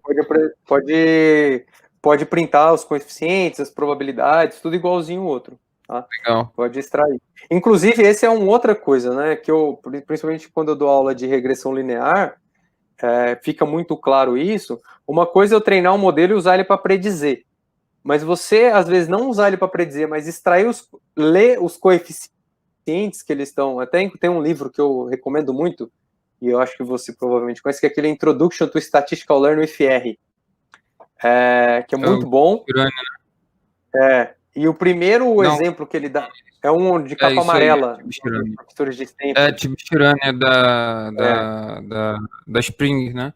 Pode printar os coeficientes, as probabilidades, tudo igualzinho o outro. Tá? Legal. Pode extrair. Inclusive, esse é uma outra coisa, né? Que eu, principalmente quando eu dou aula de regressão linear, fica muito claro isso. Uma coisa é eu treinar um modelo e usar ele para predizer. Mas você, às vezes, não usar ele para predizer, mas ler os coeficientes que eles estão. Até tem um livro que eu recomendo muito, e eu acho que você provavelmente conhece, que é aquele Introduction to Statistical Learning with R. Que é muito bom. E o primeiro exemplo que ele dá é um de capa amarela. Professores de Stanford. Tibishirania da Spring, né?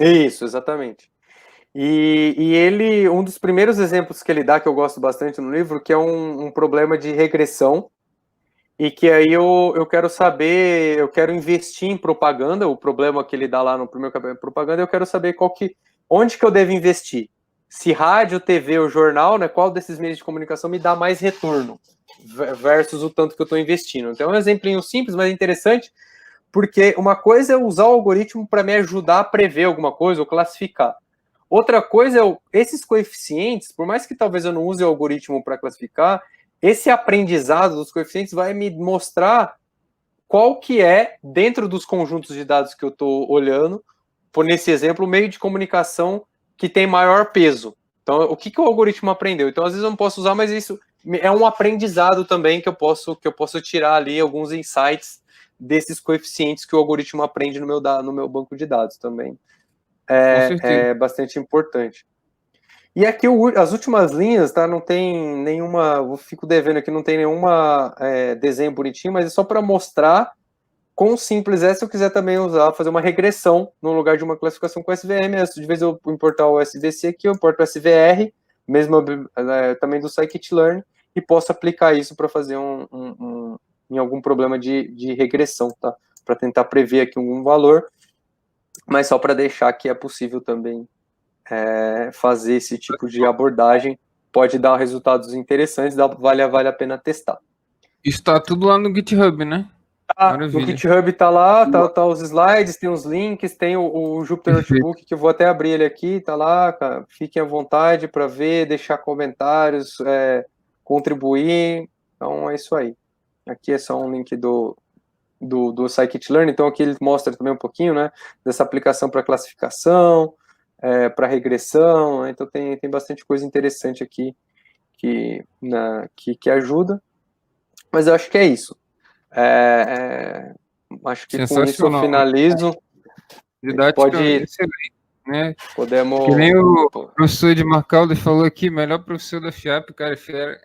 Isso, exatamente. E ele, um dos primeiros exemplos que ele dá, que eu gosto bastante no livro, que é um problema de regressão, e que aí eu quero saber, eu quero investir em propaganda, o problema que ele dá lá no primeiro capítulo de propaganda, eu quero saber onde que eu devo investir. Se rádio, TV ou jornal, né, qual desses meios de comunicação me dá mais retorno, versus o tanto que eu estou investindo. Então é um exemplinho simples, mas interessante, porque uma coisa é usar o algoritmo para me ajudar a prever alguma coisa ou classificar. Outra coisa é esses coeficientes, por mais que talvez eu não use o algoritmo para classificar, esse aprendizado dos coeficientes vai me mostrar qual que é, dentro dos conjuntos de dados que eu estou olhando, por nesse exemplo, o meio de comunicação que tem maior peso. Então, o que o algoritmo aprendeu? Então, às vezes eu não posso usar, mas isso é um aprendizado também que eu posso tirar ali alguns insights desses coeficientes que o algoritmo aprende no meu banco de dados também. É bastante importante. E aqui as últimas linhas, tá? Não tem nenhuma, eu fico devendo aqui, não tem nenhuma desenho bonitinho, mas é só para mostrar quão simples é se eu quiser também fazer uma regressão no lugar de uma classificação com SVM. De vez eu importar o SVC aqui, eu importo o SVR, mesmo também do scikit-learn, e posso aplicar isso para fazer em algum problema de regressão, tá? Para tentar prever aqui algum valor, mas só para deixar que é possível também fazer esse tipo de abordagem, pode dar resultados interessantes, vale a pena testar. Isso está tudo lá no GitHub, né? No GitHub tá lá, tá os slides, tem os links, tem o Jupyter Notebook, que eu vou até abrir ele aqui, tá lá, cara. Fiquem à vontade para ver, deixar comentários, contribuir, então é isso aí. Aqui é só um link do scikit-learn, então aqui ele mostra também um pouquinho, né, dessa aplicação para classificação, para regressão, né? Então tem bastante coisa interessante aqui que ajuda, mas eu acho que é isso. Acho que com isso eu finalizo. Didática excelente, né? Podemos... Que nem o professor de Marcaldas falou aqui, melhor professor da FIAP, cara, é fera.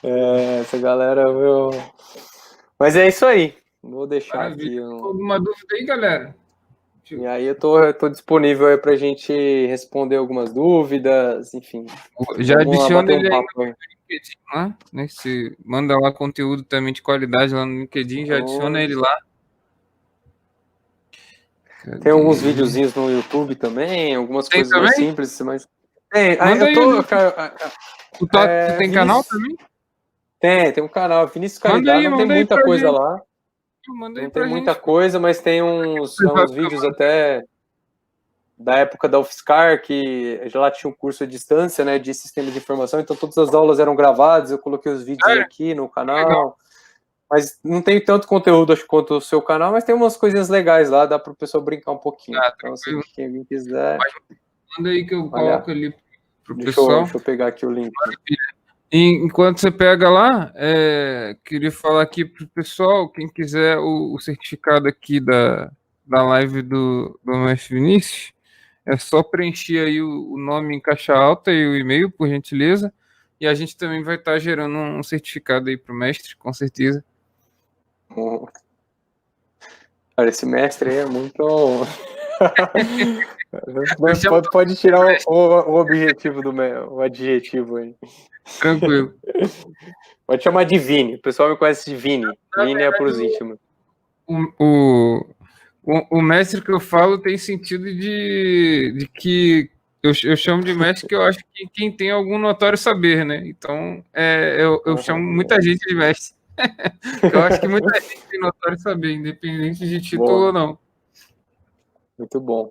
Essa galera, meu... Mas é isso aí. Vou deixar aqui. Alguma dúvida aí, galera? E aí eu tô disponível aí pra gente responder algumas dúvidas, enfim. Já adiciona ele aí no LinkedIn lá, né? Se manda lá conteúdo também de qualidade lá no LinkedIn, já adiciona ele lá. Tem alguns videozinhos no YouTube também, algumas coisas mais simples, mas... Manda aí, tu tem canal também? Tem um canal, Vinícius Caridade, não tem muita coisa lá. Não tem muita coisa, mas tem uns vídeos até da época da UFSCar, que lá tinha um curso à distância, né, de sistema de informação, então todas as aulas eram gravadas, eu coloquei os vídeos aqui no canal, legal. Mas não tem tanto conteúdo, acho, quanto o seu canal, mas tem umas coisinhas legais lá, dá para o pessoal brincar um pouquinho. Então, se alguém quiser... Manda aí que eu coloco ali pro pessoal. Deixa eu pegar aqui o link. Enquanto você pega lá, queria falar aqui para o pessoal, quem quiser o certificado aqui da live do Mestre Vinícius, é só preencher aí o nome em caixa alta e o e-mail, por gentileza, e a gente também vai estar gerando um certificado aí para o mestre, com certeza. Cara, esse mestre aí é muito... pode tirar o objetivo o adjetivo aí. Tranquilo. Pode chamar de Vini. O pessoal me conhece de Vini. Vini é pros íntimos. O mestre que eu falo tem sentido de que eu chamo de mestre que eu acho que quem tem algum notório saber, né? Então, eu chamo muita gente de mestre. Eu acho que muita gente tem notório saber, independente de título ou não. Muito bom.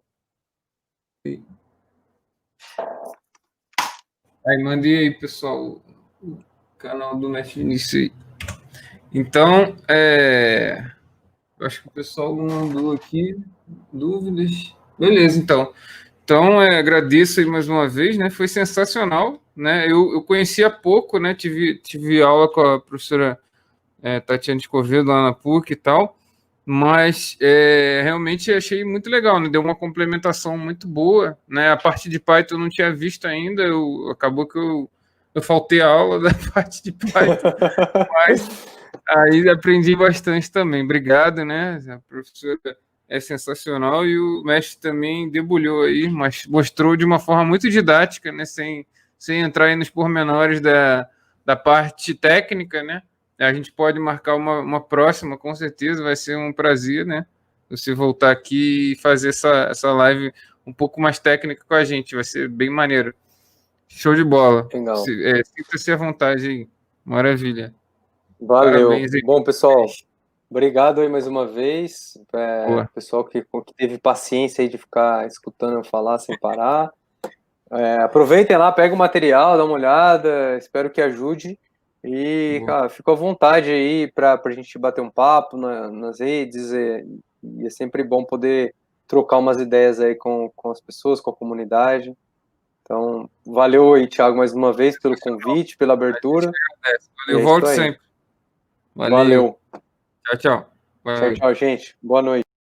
Aí, mandei aí, pessoal, o canal do Mestre Vinícius aí. Então, eu acho que o pessoal mandou aqui dúvidas. Beleza, então. Então, agradeço aí mais uma vez, né? Foi sensacional, né? Eu conhecia pouco, né? Tive aula com a professora Tatiana Escovedo lá na PUC e tal, mas realmente achei muito legal, né? Deu uma complementação muito boa, né? A parte de Python eu não tinha visto ainda, acabou que eu faltei a aula da parte de Python, mas aí aprendi bastante também. Obrigado, né? A professora é sensacional e o mestre também debulhou aí, mas mostrou de uma forma muito didática, né? Sem entrar aí nos pormenores da parte técnica, né? A gente pode marcar uma próxima, com certeza, vai ser um prazer, né? Você voltar aqui e fazer essa live um pouco mais técnica com a gente, vai ser bem maneiro. Show de bola. Legal. Sinta-se à vontade aí. Maravilha. Valeu. Parabéns, bom, pessoal, obrigado aí mais uma vez. Pessoal que teve paciência aí de ficar escutando eu falar sem parar. Aproveitem lá, pega o material, dá uma olhada, espero que ajude. E, cara, fico à vontade aí para a gente bater um papo nas redes. E é sempre bom poder trocar umas ideias aí com as pessoas, com a comunidade. Então, valeu aí, Thiago, mais uma vez pelo convite, pela abertura. Eu volto sempre. Valeu. Tchau, tchau. Tchau, tchau, gente. Boa noite.